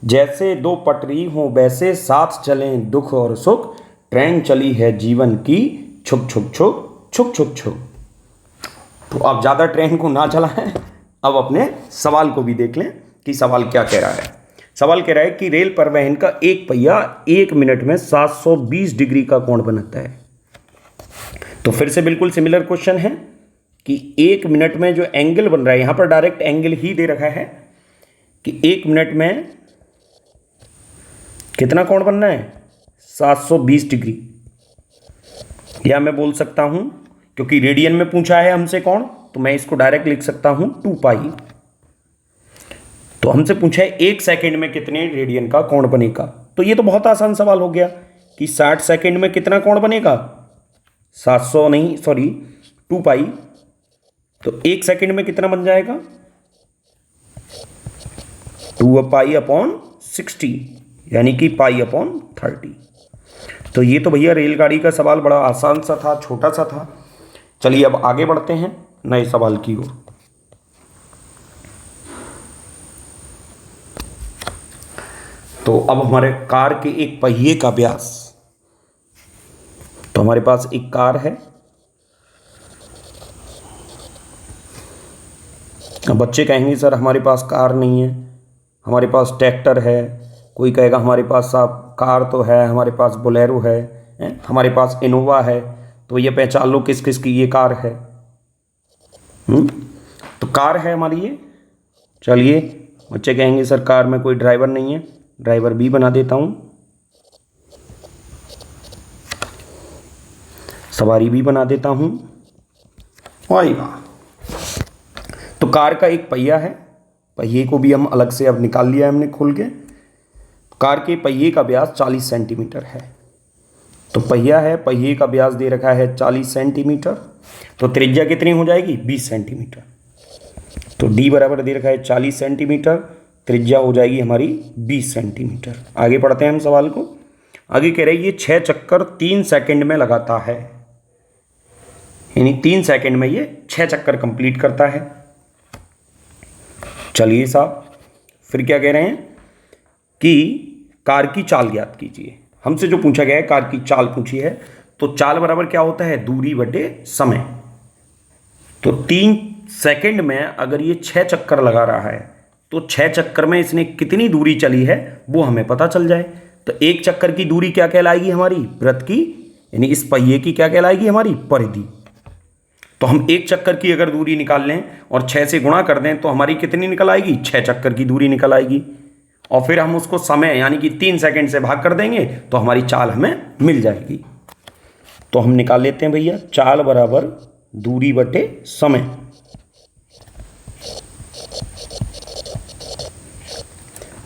जैसे दो पटरी हों वैसे साथ चलें दुख और सुख। ट्रेन चली है जीवन की छुक छुक छुक छुक छुक छुक। तो अब ज़्यादा ट्रेन को ना चलाएं, अब अपने सवाल को भी देख लें कि सवाल क्या कह रहा है। सवाल कह रहा है कि रेल परिवहन का एक पहिया 1 मिनट में 720 डिग्री का कोण बनाता है। तो फिर से बिल्कुल सिमिलर क्वेश्चन है कि 1 मिनट में जो एंगल बन रहा है, यहां पर डायरेक्ट एंगल ही दे रखा है कि 1 मिनट में कितना कोण बनना है, 720 डिग्री। या मैं बोल सकता हूं क्योंकि रेडियन में पूछा है हमसे कोण, तो मैं इसको डायरेक्ट लिख सकता हूं 2 पाई। तो हमसे पूछा है 1 सेकंड में कितने रेडियन का कोण बनेगा। तो ये तो बहुत आसान सवाल हो गया कि 60 सेकंड में कितना कोण बनेगा, 2 पाई। तो 1 सेकंड में कितना बन जाएगा, 2 पाई अपॉन 60, यानी कि पाई अपॉन 30। तो ये तो भैया रेलगाड़ी का सवाल बड़ा आसान सा था, छोटा सा था। चलिए अब आगे बढ़ते हैं नए सवाल की ओर। तो अब हमारे कार के एक पहिए का व्यास, तो हमारे पास एक कार है। अब बच्चे कहेंगे सर हमारे पास कार नहीं है, हमारे पास ट्रैक्टर है। कोई कहेगा हमारे पास साहब कार तो है, हमारे पास बोलेरो है, हमारे पास इनोवा है। तो ये पहचान लो किस किस की ये कार है। तो कार है हमारी ये। चलिए बच्चे कहेंगे सर कार में कोई ड्राइवर नहीं है, ड्राइवर भी बना देता हूं, सवारी भी बना देता हूं। वाह वाह। तो कार का एक पहिया है, पहिए को भी हम अलग से अब निकाल लिया है हमने खोल के। कार के पहिए का व्यास 40 सेंटीमीटर है। तो पहिया है, पहिए का व्यास दे रखा है 40 सेंटीमीटर। तो त्रिज्या कितनी हो जाएगी, 20 सेंटीमीटर। तो डी बराबर दे रखा है 40 सेंटीमीटर, त्रिज्या हो जाएगी हमारी 20 सेंटीमीटर। आगे पढ़ते हैं हम सवाल को। आगे कह रहे हैं ये 6 चक्कर 3 सेकंड में लगाता है, यानी 3 सेकंड में ये 6 चक्कर कंप्लीट करता है। चलिए साहब फिर क्या कह रहे हैं कि कार की चाल ज्ञात कीजिए। हमसे जो पूछा गया है कार की चाल पूछी है। तो चाल बराबर क्या होता है, दूरी बटे समय। तो 3 सेकंड में अगर ये 6 चक्कर लगा रहा है तो 6 चक्कर में इसने कितनी दूरी चली है वो हमें पता चल जाए। तो 1 चक्कर की दूरी क्या कहलाएगी हमारी, वृत्त की, यानी इस पहिए की क्या कहलाएगी हमारी, परिधि। तो हम 1 चक्कर की अगर दूरी निकाल लें और 6 से गुणा कर दें तो हमारी कितनी निकल आएगी, 6 चक्कर की दूरी निकल आएगी। और फिर हम उसको समय यानी कि 3 सेकंड से भाग कर देंगे तो हमारी चाल हमें मिल जाएगी। तो हम निकाल लेते हैं भैया, चाल बराबर दूरी बटे समय।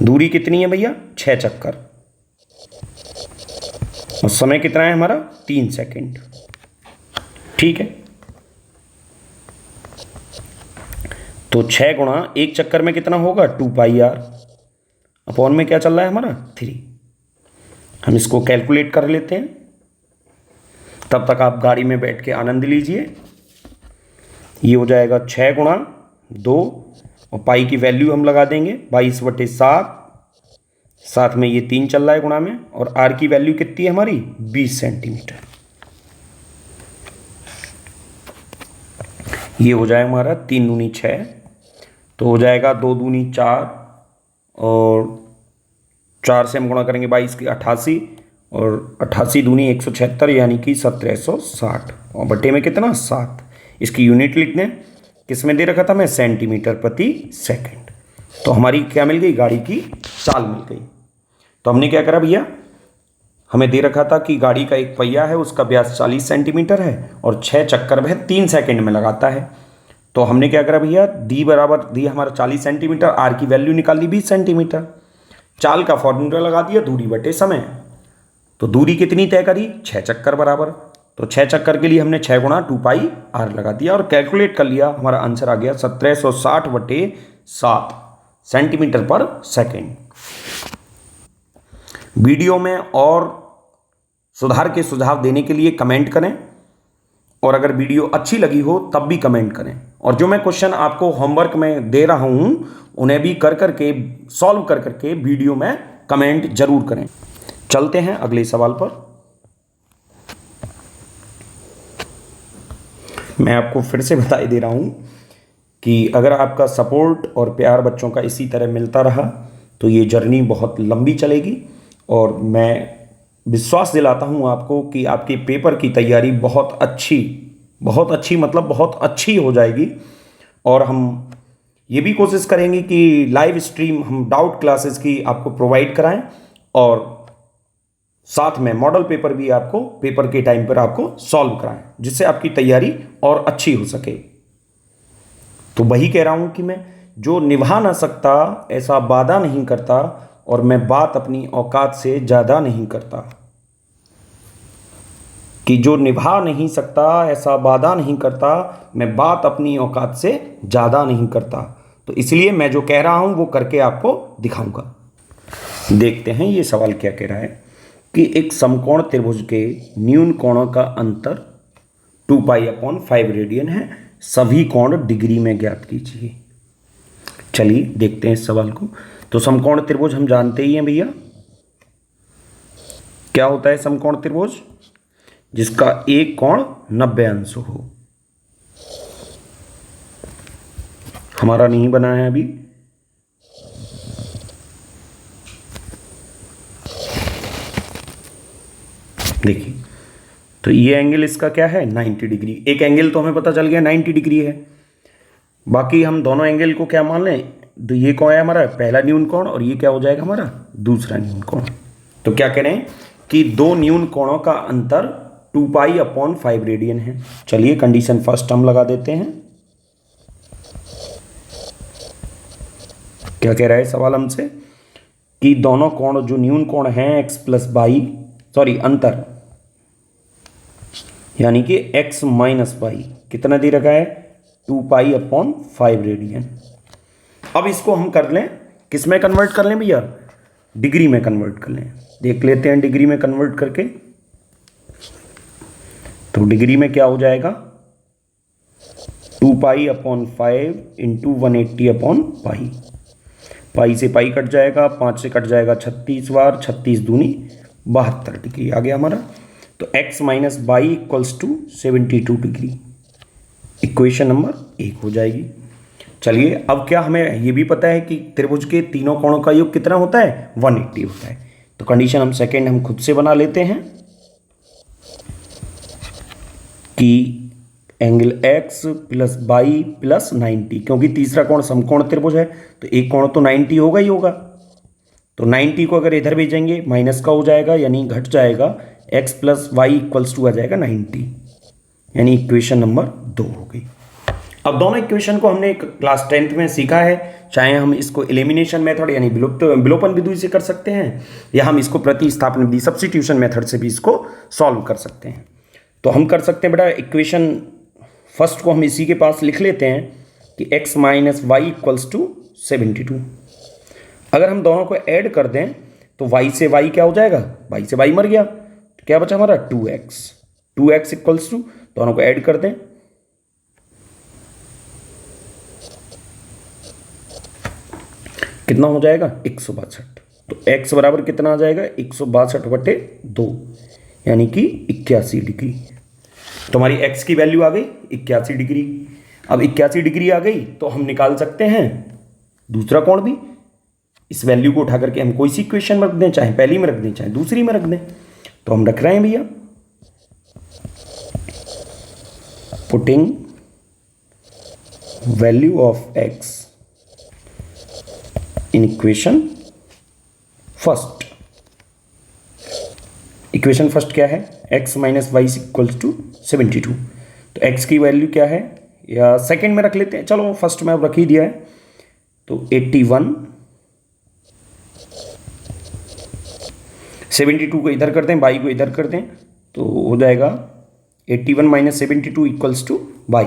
दूरी कितनी है भैया, 6 चक्कर, और समय कितना है हमारा, 3 सेकंड। ठीक है। तो 6 गुणा 1 चक्कर में कितना होगा, 2 पाई आर, अपॉन में क्या चल रहा है हमारा, 3। हम इसको कैलकुलेट कर लेते हैं। तब तक आप गाड़ी में बैठ के आनंद लीजिए। ये हो जाएगा 6 गुणा 2, और पाई की वैल्यू हम लगा देंगे 22/7, साथ में ये 3 चल रहा है गुणा में, और आर की वैल्यू कितनी है हमारी, 20 सेंटीमीटर। ये हो जाएगा हमारा 3 दूनी 6, तो हो जाएगा 2 दूनी 4, और 4 से हम गुणा करेंगे 22 की 88, और 88 दूनी 176, यानी कि 1760, और बटे में कितना, 7। इसकी यूनिट लिख दें, किस में दे रखा था मैं, सेंटीमीटर प्रति सेकंड। तो हमारी क्या मिल गई, गाड़ी की चाल मिल गई। तो हमने क्या करा भैया, हमें दे रखा था कि गाड़ी का एक पहिया है, उसका व्यास 40 सेंटीमीटर है और 6 चक्कर वह 3 सेकंड में लगाता है। तो हमने क्या करा भैया, डी बराबर दिया हमारा 40 सेंटीमीटर, आर की वैल्यू निकाल ली 20 सेंटीमीटर, चाल का फॉर्मूला लगा दिया दूरी बटे समय। तो दूरी कितनी तय करी, 6 चक्कर बराबर। तो 6 चक्कर के लिए हमने 6 गुणा 2 पाई आर लगा दिया और कैलकुलेट कर लिया, हमारा आंसर आ गया 1760 बटे 7 सेंटीमीटर पर सेकेंड। वीडियो में और सुधार के सुझाव देने के लिए कमेंट करें, और अगर वीडियो अच्छी लगी हो तब भी कमेंट करें, और जो मैं क्वेश्चन आपको होमवर्क में दे रहा हूं उन्हें भी कर करके सॉल्व कर करके वीडियो में कमेंट जरूर करें। चलते हैं अगले सवाल पर। मैं आपको फिर से बता दे रहा हूं कि अगर आपका सपोर्ट और प्यार बच्चों का इसी तरह मिलता रहा तो ये जर्नी बहुत लंबी चलेगी, और मैं विश्वास दिलाता हूं आपको कि आपके पेपर की तैयारी बहुत अच्छी मतलब बहुत अच्छी हो जाएगी। और हम ये भी कोशिश करेंगे कि लाइव स्ट्रीम हम डाउट क्लासेस की आपको प्रोवाइड कराएं, और साथ में मॉडल पेपर भी आपको पेपर के टाइम पर आपको सॉल्व कराएं, जिससे आपकी तैयारी और अच्छी हो सके। तो वही कह रहा हूं कि मैं जो निभा ना सकता ऐसा वादा नहीं करता, और मैं बात अपनी औकात से ज़्यादा नहीं करता। कि जो निभा नहीं सकता ऐसा वादा नहीं करता, मैं बात अपनी औकात से ज़्यादा नहीं करता। तो इसलिए मैं जो कह रहा हूं वो करके आपको दिखाऊंगा। देखते हैं ये सवाल क्या कह रहा है कि एक समकोण त्रिभुज के न्यून कोणों का अंतर 2 पाई अपॉन 5 रेडियन है, सभी कोण डिग्री में ज्ञात कीजिए। चलिए देखते हैं इस सवाल को। तो समकोण त्रिभुज हम जानते ही हैं भैया, क्या होता है समकोण त्रिभुज, जिसका एक कोण 90 अंश हो। हमारा नहीं बना है अभी, देखिए। तो ये एंगल इसका क्या है, 90 डिग्री। एक एंगल तो हमें पता चल गया 90 डिग्री है, बाकी हम दोनों एंगल को क्या मान लें, तो ये कौन है हमारा पहला न्यून कोण, और ये क्या हो जाएगा हमारा दूसरा न्यून कोण। तो क्या कह रहे हैं कि दो न्यून कोणों का अंतर 2 पाई अपॉन 5 रेडियन है। चलिए कंडीशन फर्स्ट हम लगा देते हैं। क्या कह रहा है सवाल हमसे कि दोनों कोण जो न्यून कोण हैं x प्लस वाई, सॉरी अंतर यानी कि x माइनस वाई कितना दे रखा है, 2 पाई अपॉन 5 रेडियन। अब इसको हम कर लें, किस में कन्वर्ट कर लें भैया, डिग्री में कन्वर्ट कर लें। देख लेते हैं डिग्री में कन्वर्ट करके। तो डिग्री में क्या हो जाएगा, 2 pi upon 5 into 180 upon pi. Pi से पाई कट जाएगा, 5 से कट जाएगा 36 बार, 36 दूनी 72 डिग्री आ गया हमारा। तो x minus y equals to 72 degree, equation number 1 हो जाएगी। चलिए अब क्या हमें ये भी पता है कि त्रिभुज के तीनों कोणों का योग कितना होता है, 180 होता है। तो कंडीशन हम सेकेंड हम खुद से बना लेते हैं कि angle x plus y plus 90, क्योंकि तीसरा कोण समकोण त्रिभुज है तो एक कोण तो 90 होगा ही होगा। तो 90 को अगर इधर भेजेंगे माइनस का हो जाएगा, यानी घट जाएगा, x plus y equals to आ जाएगा 90, यानी इक्वेशन नंबर 2 हो गई। अब दोनों इक्वेशन को हमने क्लास 10th में सीखा है, चाहे हम इसको एलिमिनेशन मेथड यानी विलोपन विधि से कर सकते हैं, या हम इसको प्रतिस्थापन विधि सब्स्टिट्यूशन मेथड से भी इसको सॉल्व कर सकते हैं। तो हम कर सकते हैं बेटा, इक्वेशन फर्स्ट को हम इसी के पास लिख लेते हैं कि x minus y equals to 72। अगर हम दोनों को ऐड कर दें तो y से y क्या हो जाएगा, y से y मर गया, तो क्या बचा हमारा 2x इक्वल्स टू, दोनों को ऐड कर दें, कितना हो जाएगा 162। तो x बराबर कितना आ जाएगा, 162 बटे 2, यानी कि 81 डिग्री। तो हमारी x की वैल्यू आ गई 81 डिग्री। अब 81 डिग्री आ गई तो हम निकाल सकते हैं दूसरा कोण भी। इस वैल्यू को उठा करके हम कोई सी इक्वेशन में रख दें, चाहे पहली में रख दें चाहे दूसरी में रख दें। तो हम रख रहे हैं भैया, putting value of x in equation first, equation first क्या है, x minus y equals to 72। तो x की वैल्यू क्या है, या सेकंड में रख लेते हैं, चलो फर्स्ट में अब रख ही दिया है। तो 81, 72 को इधर कर दें, y को इधर कर दें, तो हो जाएगा 81 माइनस 72 इक्वल्स टू y,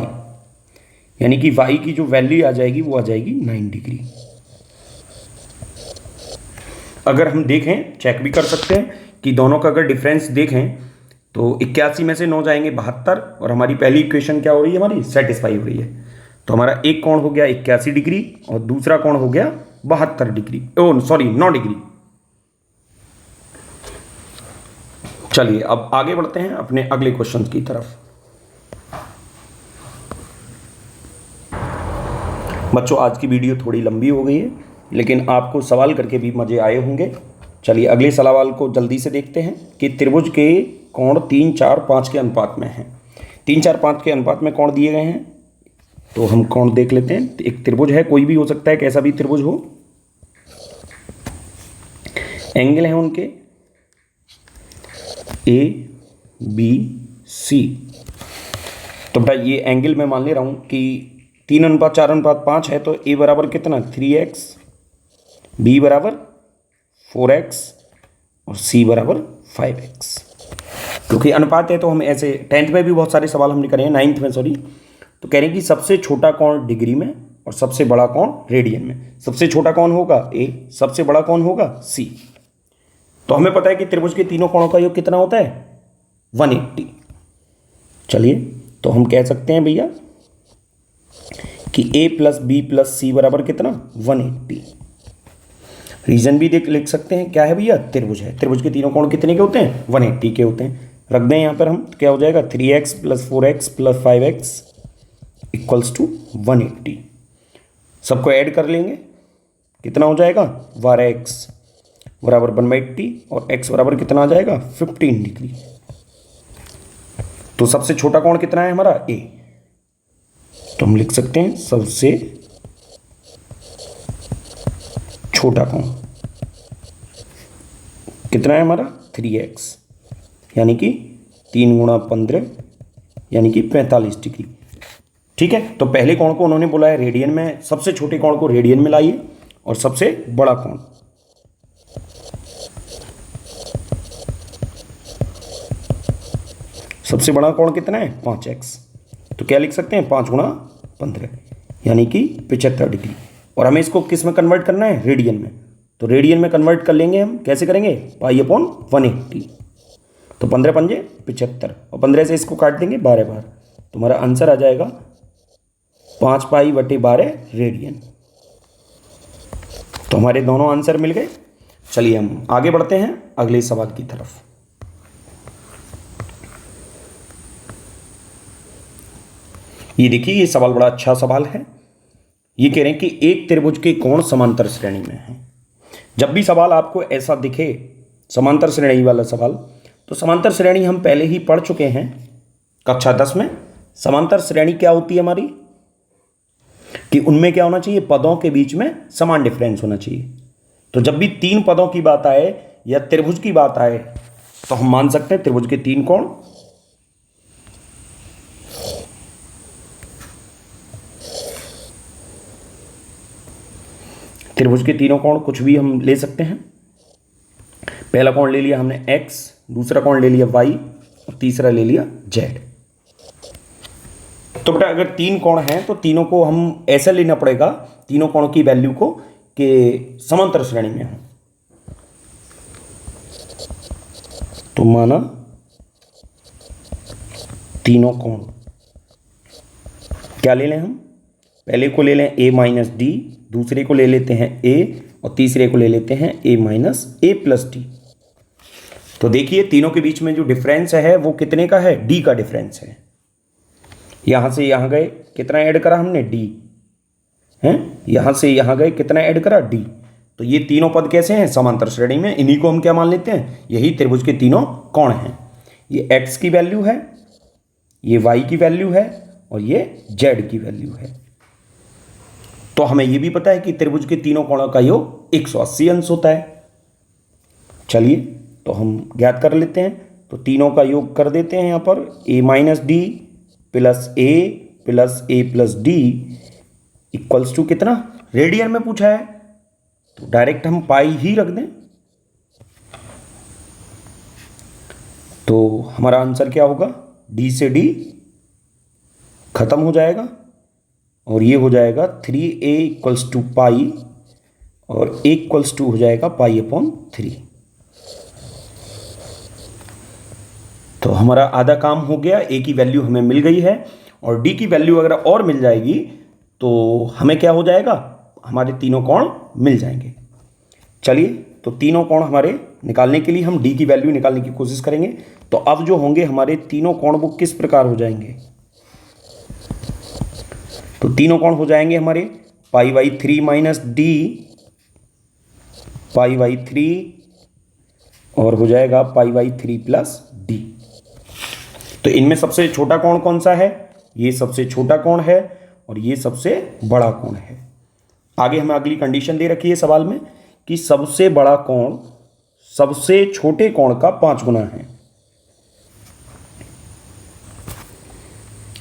यानी कि y की जो वैल्यू आ जाएगी वो आ जाएगी 9 डिग्री। अगर हम देखें, चेक भी कर सकते हैं कि दोनों का अगर डिफरेंस देखें तो 81 में से 9 जाएंगे 72, और हमारी पहली इक्वेशन क्या हो रही है, हमारी सेटिस्फाई हो रही है। तो हमारा एक कोण हो गया 81 डिग्री और दूसरा कोण हो गया 72 डिग्री, ओ सॉरी 9 डिग्री। चलिए अब आगे बढ़ते हैं अपने अगले क्वेश्चन की तरफ। बच्चों आज की वीडियो थोड़ी लंबी हो गई है, लेकिन आपको सवाल करके भी मजे आए होंगे। चलिए अगले सवाल को जल्दी से देखते हैं कि त्रिभुज के कोण 3, 4, 5 के अनुपात में हैं। 3, 4, 5 के अनुपात में कोण दिए गए हैं, तो हम कोण देख लेते हैं। एक त्रिभुज है, कोई भी हो सकता है, कैसा भी त्रिभुज हो, एंगल है उनके ए बी सी। तो बेटा ये एंगल मैं मान ले रहा हूं कि 3:4:5 है, तो ए बराबर कितना 3x, बी बराबर 4x और सी बराबर 5x। क्योंकि अनुपात है तो हम ऐसे 10th में भी बहुत सारे सवाल हमने करे हैं, 9th में सॉरी। तो कह रहे हैं कि सबसे छोटा कोण डिग्री में और सबसे बड़ा कोण रेडियन में। सबसे छोटा कोण होगा ए, सबसे बड़ा कोण होगा सी। तो हमें पता है कि त्रिभुज के तीनों कोणों का योग कितना होता है 180। चलिए तो हम कह सकते हैं भैया कि a प्लस बी प्लस सी बराबर कितना 180। रीजन भी लिख सकते हैं, क्या है भैया, त्रिभुज है। त्रिभुज के तीनों कोण कितने के होते हैं 180 के होते हैं। रख दें यहाँ पर हम, तो क्या हो जाएगा 3x plus 4x plus 5x equals to 180। सबको ऐड कर लेंगे, कितना हो जाएगा 12x बराबर 180 और x बराबर कितना आ जाएगा 15 डिग्री। तो सबसे छोटा कोण कितना है हमारा a, तो हम लिख सकते हैं सबसे छोटा कोण कितना है हमारा 3x, यानी कि 3 गुणा 15 यानी कि 45 डिग्री। ठीक है, तो पहले कोण को उन्होंने बोला है रेडियन में, सबसे छोटे कोण को रेडियन में लाइए और सबसे बड़ा कोण सबसे बड़ा कोण कितना है 5x, तो क्या लिख सकते हैं 5 गुणा 15 यानी कि 75 डिग्री। और हमें इसको किस में कन्वर्ट करना है रेडियन में, तो रेडियन में कन्वर्ट कर लेंगे हम, कैसे करेंगे π/180। तो 15 पंजे 75 और 15 से इसको काट देंगे 12 बार, तो हमारा आंसर आ जाएगा 5π/12 रेडियन। तो हमारे दोनों आंसर मिल गए। चलिए हम आगे बढ़ते हैं अगले सवाल की तरफ। ये देखिए ये सवाल बड़ा अच्छा सवाल है। ये कह रहे हैं कि एक त्रिभुज के कोण समांतर श्रेणी में है। जब भी सवाल आपको ऐसा दिखे समांतर श्रेणी वाला सवाल, तो समांतर श्रेणी हम पहले ही पढ़ चुके हैं कक्षा 10 में। समांतर श्रेणी क्या होती है हमारी, कि उनमें क्या होना चाहिए, पदों के बीच में समान डिफरेंस होना चाहिए। तो जब भी 3 पदों की बात आए या त्रिभुज की बात आए, तो हम मान सकते हैं त्रिभुज के 3 कोण त्रिभुज के तीनों कोण कुछ भी हम ले सकते हैं। पहला कोण ले लिया हमने x, दूसरा कोण ले लिया y और तीसरा ले लिया z। तो बेटा अगर 3 कोण हैं तो तीनों को हम ऐसे लेना पड़ेगा, तीनों कोणों की वैल्यू को, कि समांतर श्रेणी में हो। तो माना तीनों कोण क्या ले लें हम, पहले को ले लें a माइनस डी, दूसरे को ले लेते हैं a और तीसरे को ले लेते हैं a minus a plus D. तो देखिए तीनों के बीच में जो डिफरेंस है वो कितने का है, d का डिफरेंस है। यहां से यहां गए कितना ऐड करा हमने d है, यहां से यहां गए कितना ऐड करा d। तो ये तीनों पद कैसे हैं समांतर श्रेणी में, इन्हीं को हम क्या मान लेते हैं, यही त्रिभुज के तीनों कोण हैं। ये x की वैल्यू है, ये y की वैल्यू है और ये z की वैल्यू है। तो हमें यह भी पता है कि त्रिभुज के तीनों कोणों का योग 180 अंश होता है। चलिए तो हम ज्ञात कर लेते हैं। तो तीनों का योग कर देते हैं यहाँ पर, a minus d plus a plus d equals to कितना, रेडियन में पूछा है तो डायरेक्ट हम पाई ही रख दें। तो हमारा आंसर क्या होगा, डी से डी खत्म हो जाएगा और ये हो जाएगा 3a इक्वल्स टू पाई और a इक्वल्स टू हो जाएगा पाई अपॉन 3। तो हमारा आधा काम हो गया, a की वैल्यू हमें मिल गई है और d की वैल्यू अगर और मिल जाएगी तो हमें क्या हो जाएगा, हमारे तीनों कोण मिल जाएंगे। चलिए तो तीनों कोण हमारे निकालने के लिए हम d की वैल्यू निकालने की कोशिश करेंगे। तो अब जो होंगे हमारे तीनों कोण वो किस प्रकार हो जाएंगे, तो तीनों कोण हो जाएंगे हमारे pi by 3 minus D, pi by 3 और हो जाएगा पाई बाई 3 प्लस डी। तो इनमें सबसे छोटा कोण कौन सा है, ये सबसे छोटा कोण है और ये सबसे बड़ा कोण है। आगे हमें अगली कंडीशन दे रखी है सवाल में कि सबसे बड़ा कोण सबसे छोटे कोण का 5 गुना है।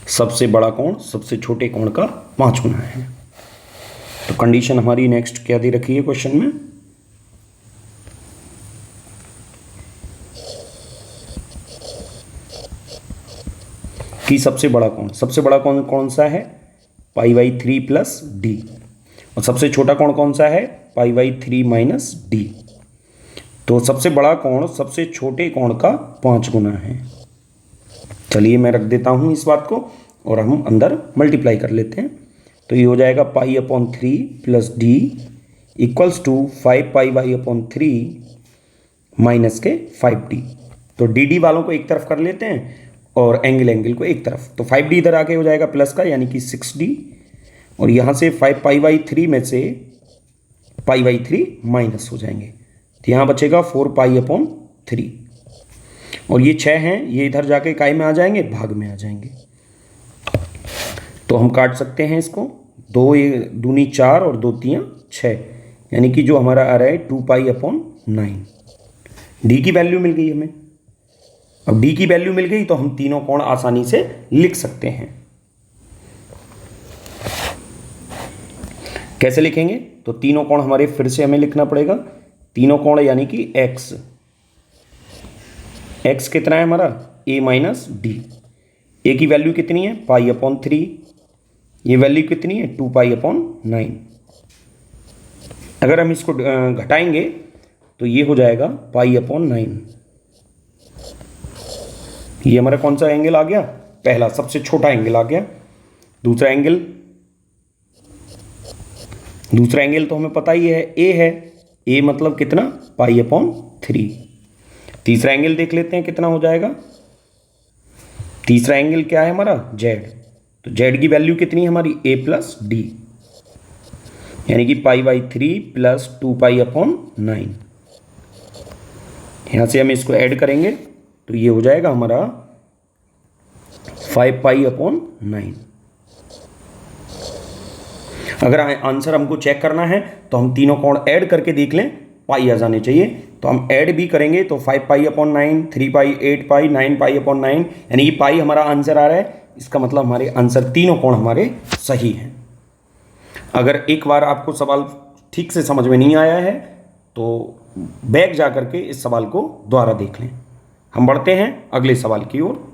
सबसे बड़ा कोण सबसे छोटे कोण का 5 गुना है। तो कंडीशन हमारी नेक्स्ट क्या दे रखी है क्वेश्चन में, कि सबसे बड़ा कोण कौन सा है, पाई बाई 3 प्लस डी, और सबसे छोटा कोण कौन सा है, पाई बाई 3 माइनस डी। तो सबसे बड़ा कोण सबसे छोटे कोण का 5 गुना है। चलिए मैं रख देता हूं इस बात को और हम अंदर मल्टीप्लाई कर लेते हैं। तो ये हो जाएगा pi upon 3 plus d equals to 5 pi by upon 3 minus के 5d। तो डी डी वालों को एक तरफ कर लेते हैं और एंगल को एक तरफ। तो 5d इधर आके हो जाएगा प्लस का यानी कि 6d, और यहाँ से 5 पाई बाई 3 में से पाई बाई 3 माइनस हो जाएंगे तो यहाँ बचेगा 4 पाई अपॉन 3, और ये 6 हैं, ये इधर जाके काय में आ जाएंगे, भाग में आ जाएंगे। तो हम काट सकते हैं इसको, 2 दूनी 4 और 2 तियां 6, यानी कि जो हमारा आ रहा है 2 पाई अपॉन 9। डी की वैल्यू मिल गई हमें। अब डी की वैल्यू मिल गई तो हम तीनों कोण आसानी से लिख सकते हैं। कैसे लिखेंगे, तो तीनों कोण हमारे फिर से हमें लिखना पड़ेगा। तीनों कोण यानी कि x कितना है हमारा, a माइनस डी। ए की वैल्यू कितनी है, पाई अपॉन 3, ये वैल्यू कितनी है 2 पाई अपॉन 9। अगर हम इसको घटाएंगे तो ये हो जाएगा पाई अपॉन 9। ये हमारा कौन सा एंगल आ गया, पहला सबसे छोटा एंगल आ गया। दूसरा एंगल तो हमें पता ही है, ए है, ए मतलब कितना, पाई अपॉन 3। तीसरा एंगल देख लेते हैं कितना हो जाएगा। तीसरा एंगल क्या है हमारा, जेड। तो जेड की वैल्यू कितनी है हमारी, ए प्लस डी, यानी कि pi by 3 plus 2 pi upon 9। यहां से हम इसको ऐड करेंगे तो ये हो जाएगा हमारा 5 पाई अपॉन 9। अगर आंसर हमको चेक करना है तो हम तीनों कोण ऐड करके देख लें, पाई आ जाने चाहिए। तो हम ऐड भी करेंगे तो 5 पाई अपॉन 9, 3 पाई, 8 पाई, 9 पाई अपॉन 9, यानी कि पाई हमारा आंसर आ रहा है। इसका मतलब हमारे आंसर तीनों कोण हमारे सही हैं। अगर एक बार आपको सवाल ठीक से समझ में नहीं आया है तो बैक जा करके इस सवाल को दोबारा देख लें। हम बढ़ते हैं अगले सवाल की ओर।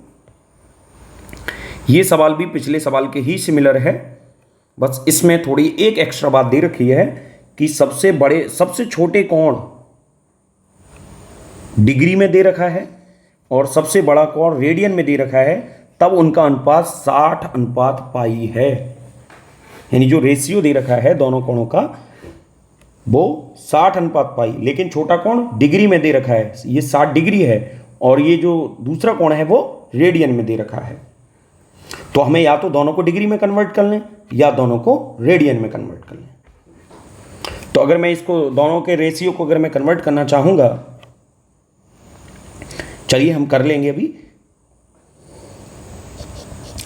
ये सवाल भी पिछले सवाल के ही सिमिलर है, बस इसमें थोड़ी एक एक्स्ट्रा बात दे रखी है कि सबसे छोटे कोण डिग्री में दे रखा है और सबसे बड़ा कोण रेडियन में दे रखा है, तब उनका अनुपात 60:पाई है। यानी जो रेशियो दे रखा है दोनों कोणों का वो 60:पाई, लेकिन छोटा कोण डिग्री में दे रखा है, ये 60 डिग्री है, और ये जो दूसरा कोण है वो रेडियन में दे रखा है। तो हमें या तो दोनों को डिग्री में कन्वर्ट कर लें या दोनों को रेडियन में कन्वर्ट कर लें। तो अगर मैं इसको दोनों के रेशियो को अगर मैं कन्वर्ट करना चाहूंगा, चलिए हम कर लेंगे। अभी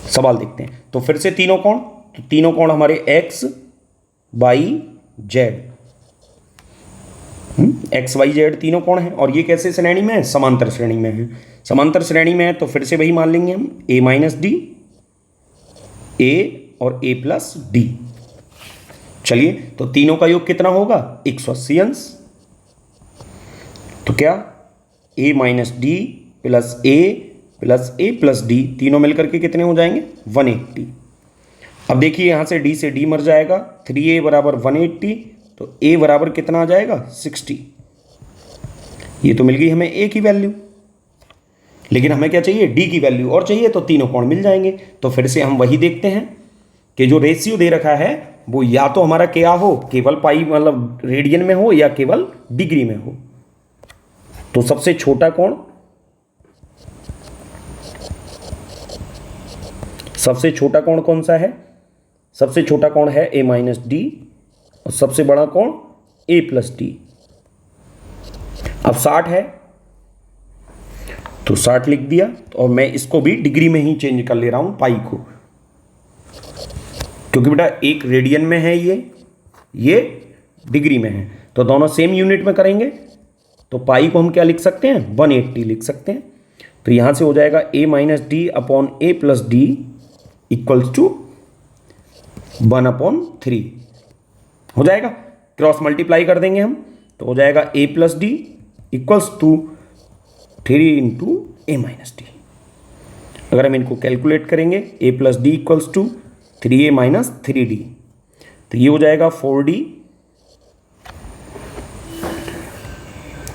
सवाल देखते हैं। तो फिर से तीनों कोण हमारे x by z, x y z तीनों कोण हैं और ये कैसे श्रेणी में है, समांतर श्रेणी में है। समांतर श्रेणी में है तो फिर से वही मान लेंगे हम a माइनस डी, ए और a प्लस डी। चलिए तो तीनों का योग कितना होगा 180 अंश। तो क्या a minus d plus a plus D तीनों मिलकर के कितने हो जाएंगे 180। अब देखिए यहां से d से d मर जाएगा, 3a बराबर 180 तो a बराबर कितना आ जाएगा 60। ये तो मिल गई हमें a की वैल्यू, लेकिन हमें क्या चाहिए d की वैल्यू और चाहिए, तो तीनों कोण मिल जाएंगे। तो फिर से हम वही देखते हैं कि जो रेशियो दे रखा है वो या तो हमारा क्या हो, केवल पाई मतलब रेडियन में हो या केवल डिग्री में हो। तो सबसे छोटा कोण, सबसे छोटा कोण कौन सा है, सबसे छोटा कोण है a माइनस डी और सबसे बड़ा कोण a प्लस डी। अब 60 है तो 60 लिख दिया और मैं इसको भी डिग्री में ही चेंज कर ले रहा हूं पाई को, क्योंकि बेटा एक रेडियन में है ये डिग्री में है, तो दोनों सेम यूनिट में करेंगे तो पाई को हम क्या लिख सकते हैं 180 लिख सकते हैं। तो यहां से हो जाएगा a minus d upon a plus d equals to 1/3 हो जाएगा। क्रॉस मल्टीप्लाई कर देंगे हम तो हो जाएगा a plus d equals to 3 into a minus d. अगर हम इनको कैलकुलेट करेंगे a plus d equals to 3a minus 3d, तो ये हो जाएगा 4d,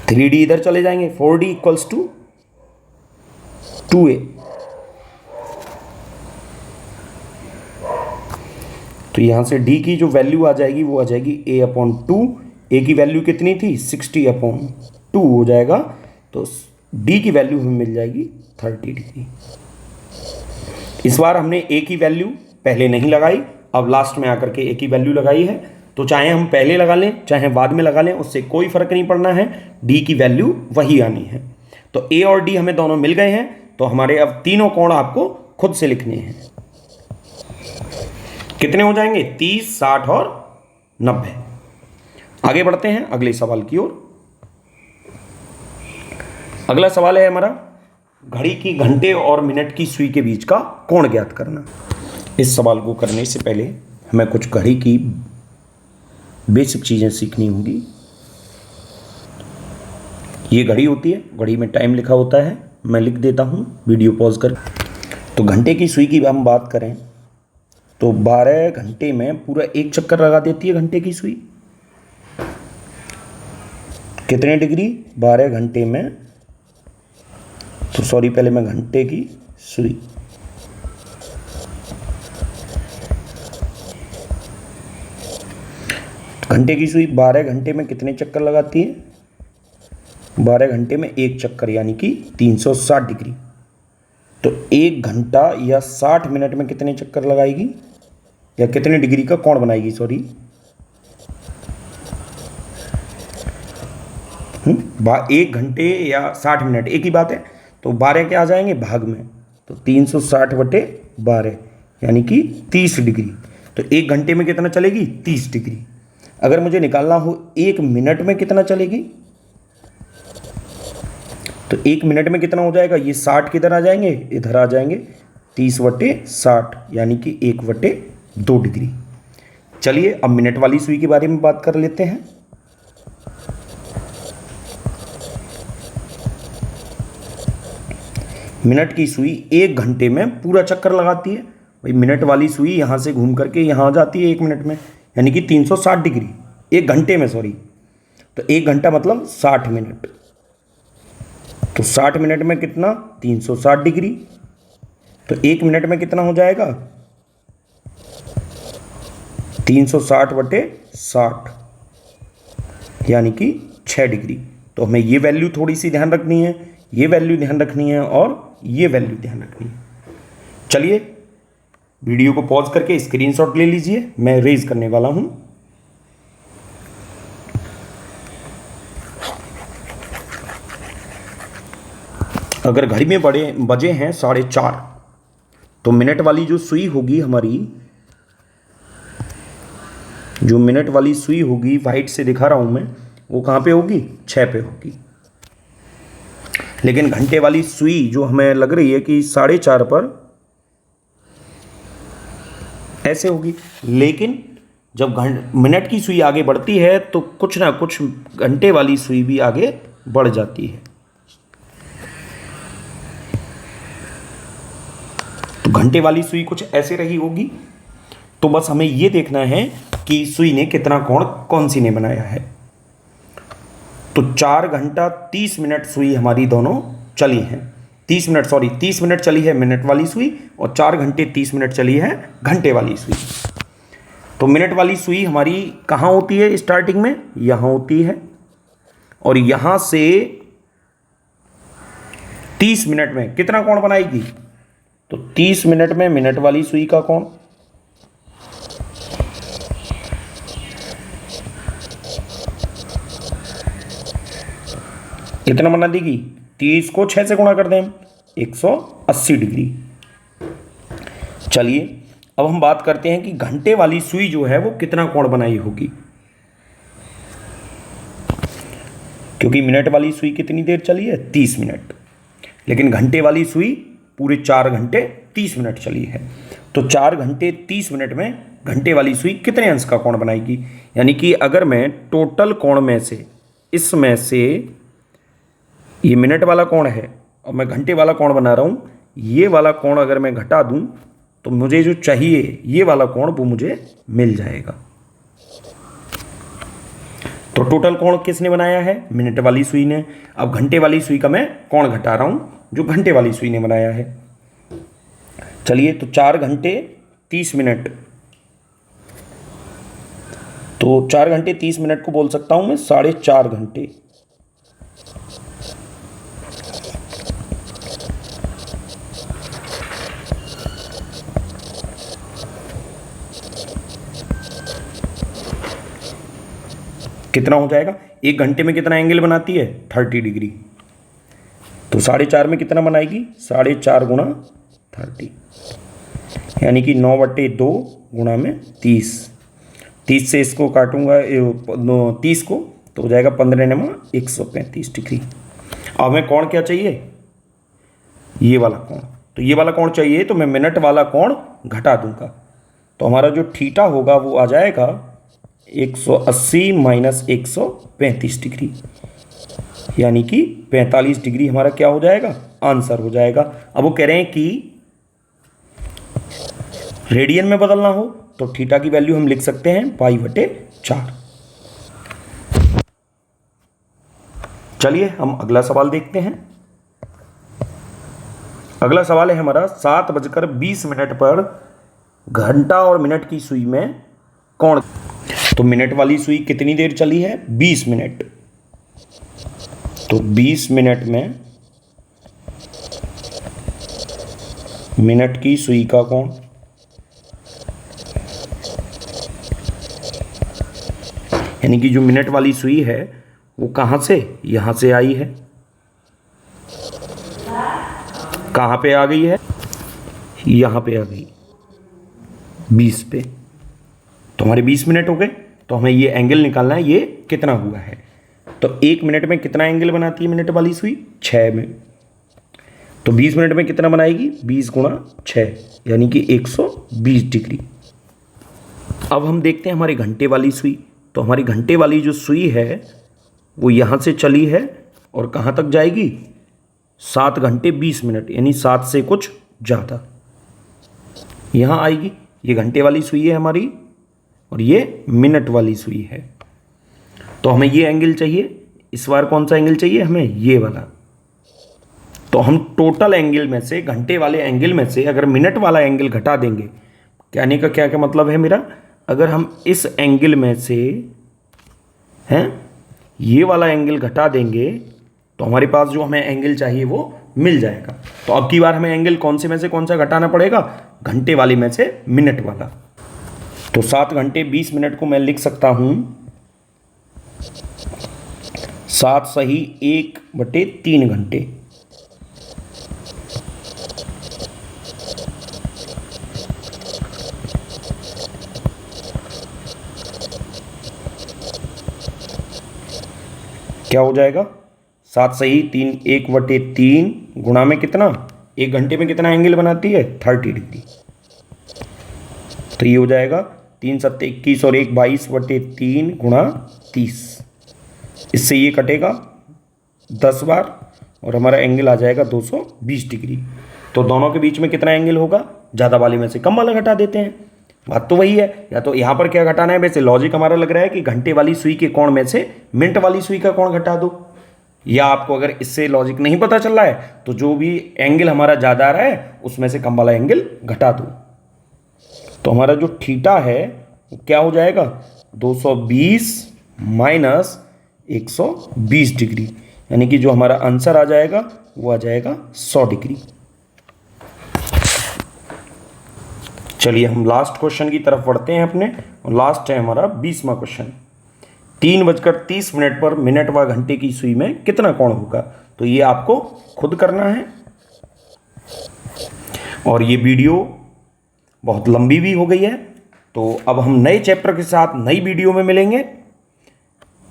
3d इधर चले जाएंगे, 4d इक्वल्स टू 2a। तो यहां से d की जो वैल्यू आ जाएगी वो आ जाएगी a अपॉन 2, a की वैल्यू कितनी थी 60 अपॉन 2 हो जाएगा, तो d की वैल्यू हमें मिल जाएगी 30 डिग्री। इस बार हमने a की वैल्यू पहले नहीं लगाई, अब लास्ट में आकर के a की वैल्यू लगाई है, तो चाहे हम पहले लगा लें चाहे बाद में लगा लें उससे कोई फर्क नहीं पड़ना है, d की वैल्यू वही आनी है। तो a और d हमें दोनों मिल गए हैं, तो हमारे अब तीनों कोण आपको खुद से लिखने हैं। कितने हो जाएंगे 30, 60 और 90। आगे बढ़ते हैं अगले सवाल की ओर। अगला सवाल है हमारा घड़ी की घंटे और मिनट की सुई के बीच का कोण ज्ञात करना। इस सवाल को करने से पहले हमें कुछ घड़ी की बेसिक चीजें सीखनी होगी। ये घड़ी होती है, घड़ी में टाइम लिखा होता है, मैं लिख देता हूं वीडियो पॉज कर। तो घंटे की सुई की हम बात करें तो 12 घंटे में पूरा एक चक्कर लगा देती है घंटे की सुई। कितने डिग्री 12 घंटे में, तो सॉरी पहले मैं घंटे की सुई, घंटे की सुई 12 घंटे में कितने चक्कर लगाती है, 12 घंटे में एक चक्कर यानी कि 360 डिग्री। तो एक घंटा या 60 मिनट में कितने चक्कर लगाएगी या कितने डिग्री का कोण बनाएगी, सॉरी 1 घंटे या 60 मिनट एक ही बात है। तो 12 के आ जाएंगे भाग में, तो 360/12 यानी कि 30 डिग्री। तो 1 घंटे में कितना चलेगी 30 डिग्री। अगर मुझे निकालना हो 1 मिनट में कितना चलेगी, तो 1 मिनट में कितना हो जाएगा, ये 60 किधर आ जाएंगे, इधर आ जाएंगे, 30/60 यानी कि 1/2 डिग्री। चलिए अब मिनट वाली सुई के बारे में बात कर लेते हैं। मिनट की सुई 1 घंटे में पूरा चक्कर लगाती है। भाई मिनट वाली सुई यहां से घूम करके यहां आ जाती है 1 मिनट में, यानी कि 360 डिग्री 1 घंटे में, सॉरी। तो 1 घंटा मतलब 60 मिनट, तो 60 मिनट में कितना 360 डिग्री। तो 1 मिनट में कितना हो जाएगा 360/60 यानी कि 6 डिग्री। तो हमें ये वैल्यू थोड़ी सी ध्यान रखनी है, ये वैल्यू ध्यान रखनी है और ये वैल्यू ध्यान रखनी है। चलिए वीडियो को पॉज करके स्क्रीनशॉट ले लीजिए, मैं रेज करने वाला हूं। अगर घड़ी में बजे हैं 4:30, तो मिनट वाली जो सुई होगी हमारी, जो मिनट वाली सुई होगी, वाइट से दिखा रहा हूं मैं, वो कहाँ पे होगी, 6 पे होगी। लेकिन घंटे वाली सुई जो हमें लग रही है कि 4:30 पर ऐसे होगी, लेकिन जब मिनट की सुई आगे बढ़ती है तो कुछ ना कुछ घंटे वाली सुई भी आगे बढ़ जाती है। तो घंटे वाली सुई कुछ ऐसे रही होगी। तो बस हमें ये देखना है कि सुई ने कितना कोण कौन सी ने बनाया है। तो 4 घंटा 30 मिनट सुई हमारी दोनों चली हैं। 30 मिनट चली है मिनट वाली सुई और 4 घंटे 30 मिनट चली है घंटे वाली सुई। तो मिनट वाली सुई हमारी कहाँ होती है, स्टार्टिंग में यहाँ होती है, और यहाँ से 30 मिनट में कितना कोण बनाएगी, तो 30 मिनट में मिनट वाली सुई का कोण, कितना बना देगी, 30 को 6 से गुणा कर दें, 180 डिग्री। चलिए अब हम बात करते हैं कि घंटे वाली सुई जो है वो कितना कोण बनाई होगी, क्योंकि मिनट वाली सुई कितनी देर चली है, 30 मिनट, लेकिन घंटे वाली सुई पूरे 4 घंटे 30 मिनट चली है। तो 4 घंटे 30 मिनट में घंटे वाली सुई कितने अंश का कोण बनाएगी। यानी कि अगर मैं टोटल कोण में से, इसमें से ये मिनट वाला कोण है और मैं घंटे वाला कोण बना रहा हूँ, ये वाला कोण अगर मैं घटा दूँ तो मुझे जो चाहिए ये वाला कोण वो मुझे मिल जाएगा। तो टोटल कोण किसने बनाया है, मिनट वाली सुई ने। अब घंटे वाली सुई का मैं कोण घटा रहा हूँ जो घंटे वाली सुई ने बनाया है। चलिए तो 4 घंटे 30 मिनट, तो 4 घंटे 30 मिनट को बोल सकता हूँ मैं 4.5 घंटे। कितना हो जाएगा, 1 घंटे में कितना एंगल बनाती है, 30 डिग्री। तो 4.5 में कितना बनाएगी, 4.5 गुणा 30, यानी कि 9/2 गुणा में 30। 30 से इसको काटूंगा 30 को, तो हो जाएगा 15×135 डिग्री। अब हमें कोण क्या चाहिए, ये वाला कोण। तो ये वाला कोण चाहिए तो मैं मिनट वाला कोण घटा दूंगा, तो हमारा जो थीटा होगा वो आ जाएगा 180 माइनस 135 डिग्री, यानी कि 45 डिग्री हमारा क्या हो जाएगा, आंसर हो जाएगा। अब वो कह रहे हैं कि रेडियन में बदलना हो तो थीटा की वैल्यू हम लिख सकते हैं π/4। चलिए हम अगला सवाल देखते हैं। अगला सवाल है हमारा 7:20 पर घंटा और मिनट की सुई में कोण। तो मिनट वाली सुई कितनी देर चली है, 20 मिनट। तो 20 मिनट में मिनट की सुई का कोण, यानी कि जो मिनट वाली सुई है वो कहाँ से, यहाँ से आई है, कहाँ पे आ गई है, यहाँ पे आ गई 20 पे। तो हमारे 20 मिनट हो गए, तो हमें ये एंगल निकालना है, ये कितना हुआ है। तो 1 मिनट में कितना एंगल बनाती है मिनट वाली सुई, 6 में। तो 20 मिनट में कितना बनाएगी, 20 गुणा 6, यानी कि 120 डिग्री। अब हम देखते हैं हमारी घंटे वाली सुई। तो हमारी घंटे वाली जो सुई है वो यहाँ से चली है और कहाँ तक जाएगी, 7 घंटे 20 मिनट, यानी 7 से कुछ ज़्यादा यहाँ आएगी। ये घंटे वाली सुई है हमारी और ये मिनट वाली सुई है। तो हमें ये एंगल चाहिए, इस बार कौन सा एंगल चाहिए हमें, ये वाला। तो हम टोटल एंगल में से, घंटे वाले एंगल में से अगर मिनट वाला एंगल घटा देंगे, कहने का क्या क्या मतलब है मेरा, अगर हम इस एंगल में से हैं ये वाला एंगल घटा देंगे तो हमारे पास जो हमें एंगल चाहिए वो मिल जाएगा। तो अब की बार हमें एंगल कौन से में से कौन सा घटाना पड़ेगा, घंटे वाले में से मिनट वाला। तो 7 घंटे 20 मिनट को मैं लिख सकता हूँ 7 सही 1/3 घंटे। क्या हो जाएगा? 7 सही 3, 1/3 गुणा में कितना, 1 घंटे में कितना एंगल बनाती है? 30 डिग्री। तो ये हो जाएगा 3 7 21 और 1 22/3 गुणा 30। इससे ये कटेगा 10 बार और हमारा एंगल आ जाएगा 220 डिग्री। तो दोनों के बीच में कितना एंगल होगा? ज़्यादा वाले में से कम वाला घटा देते हैं। बात तो वही है। या तो यहाँ पर क्या घटाना है? वैसे लॉजिक हमारा लग रहा है कि घंटे वाली सुई के कोण में से मिनट वाली सुई का कोण घटा दो। या आपको अगर इससे लॉजिक नहीं पता चल रहा है तो जो भी एंगल हमारा ज़्यादा आ रहा है उसमें से कम वाला एंगल घटा दो। तो हमारा जो थीटा है वो क्या हो जाएगा? 220 माइनस 120 डिग्री, यानी कि जो हमारा आंसर आ जाएगा वो आ जाएगा 100 डिग्री। चलिए हम लास्ट क्वेश्चन की तरफ बढ़ते हैं अपने, और लास्ट है हमारा 20वां क्वेश्चन। 3:30 पर मिनट व घंटे की सुई में कितना कोण होगा? तो ये आपको खुद करना है। और ये वीडियो बहुत लंबी भी हो गई है, तो अब हम नए चैप्टर के साथ नई वीडियो में मिलेंगे।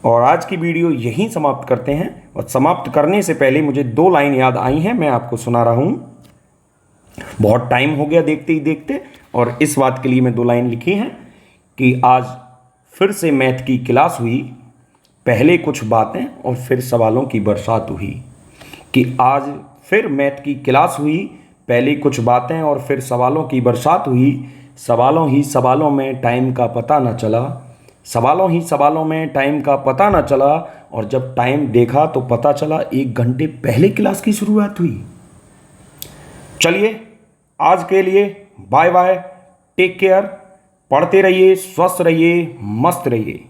और आज की वीडियो यहीं समाप्त करते हैं। और समाप्त करने से पहले मुझे 2 लाइन याद आई हैं, मैं आपको सुना रहा हूँ। बहुत टाइम हो गया देखते ही देखते, और इस बात के लिए मैं 2 लाइन लिखी हैं कि आज फिर से मैथ की क्लास हुई, पहले कुछ बातें और फिर सवालों की बरसात हुई। कि आज फिर मैथ की क्लास हुई, पहले कुछ बातें और फिर सवालों की बरसात हुई। सवालों ही सवालों में टाइम का पता न चला, सवालों ही सवालों में टाइम का पता न चला। और जब टाइम देखा तो पता चला 1 घंटे पहले क्लास की शुरुआत हुई। चलिए आज के लिए बाय बाय, टेक केयर, पढ़ते रहिए, स्वस्थ रहिए, मस्त रहिए।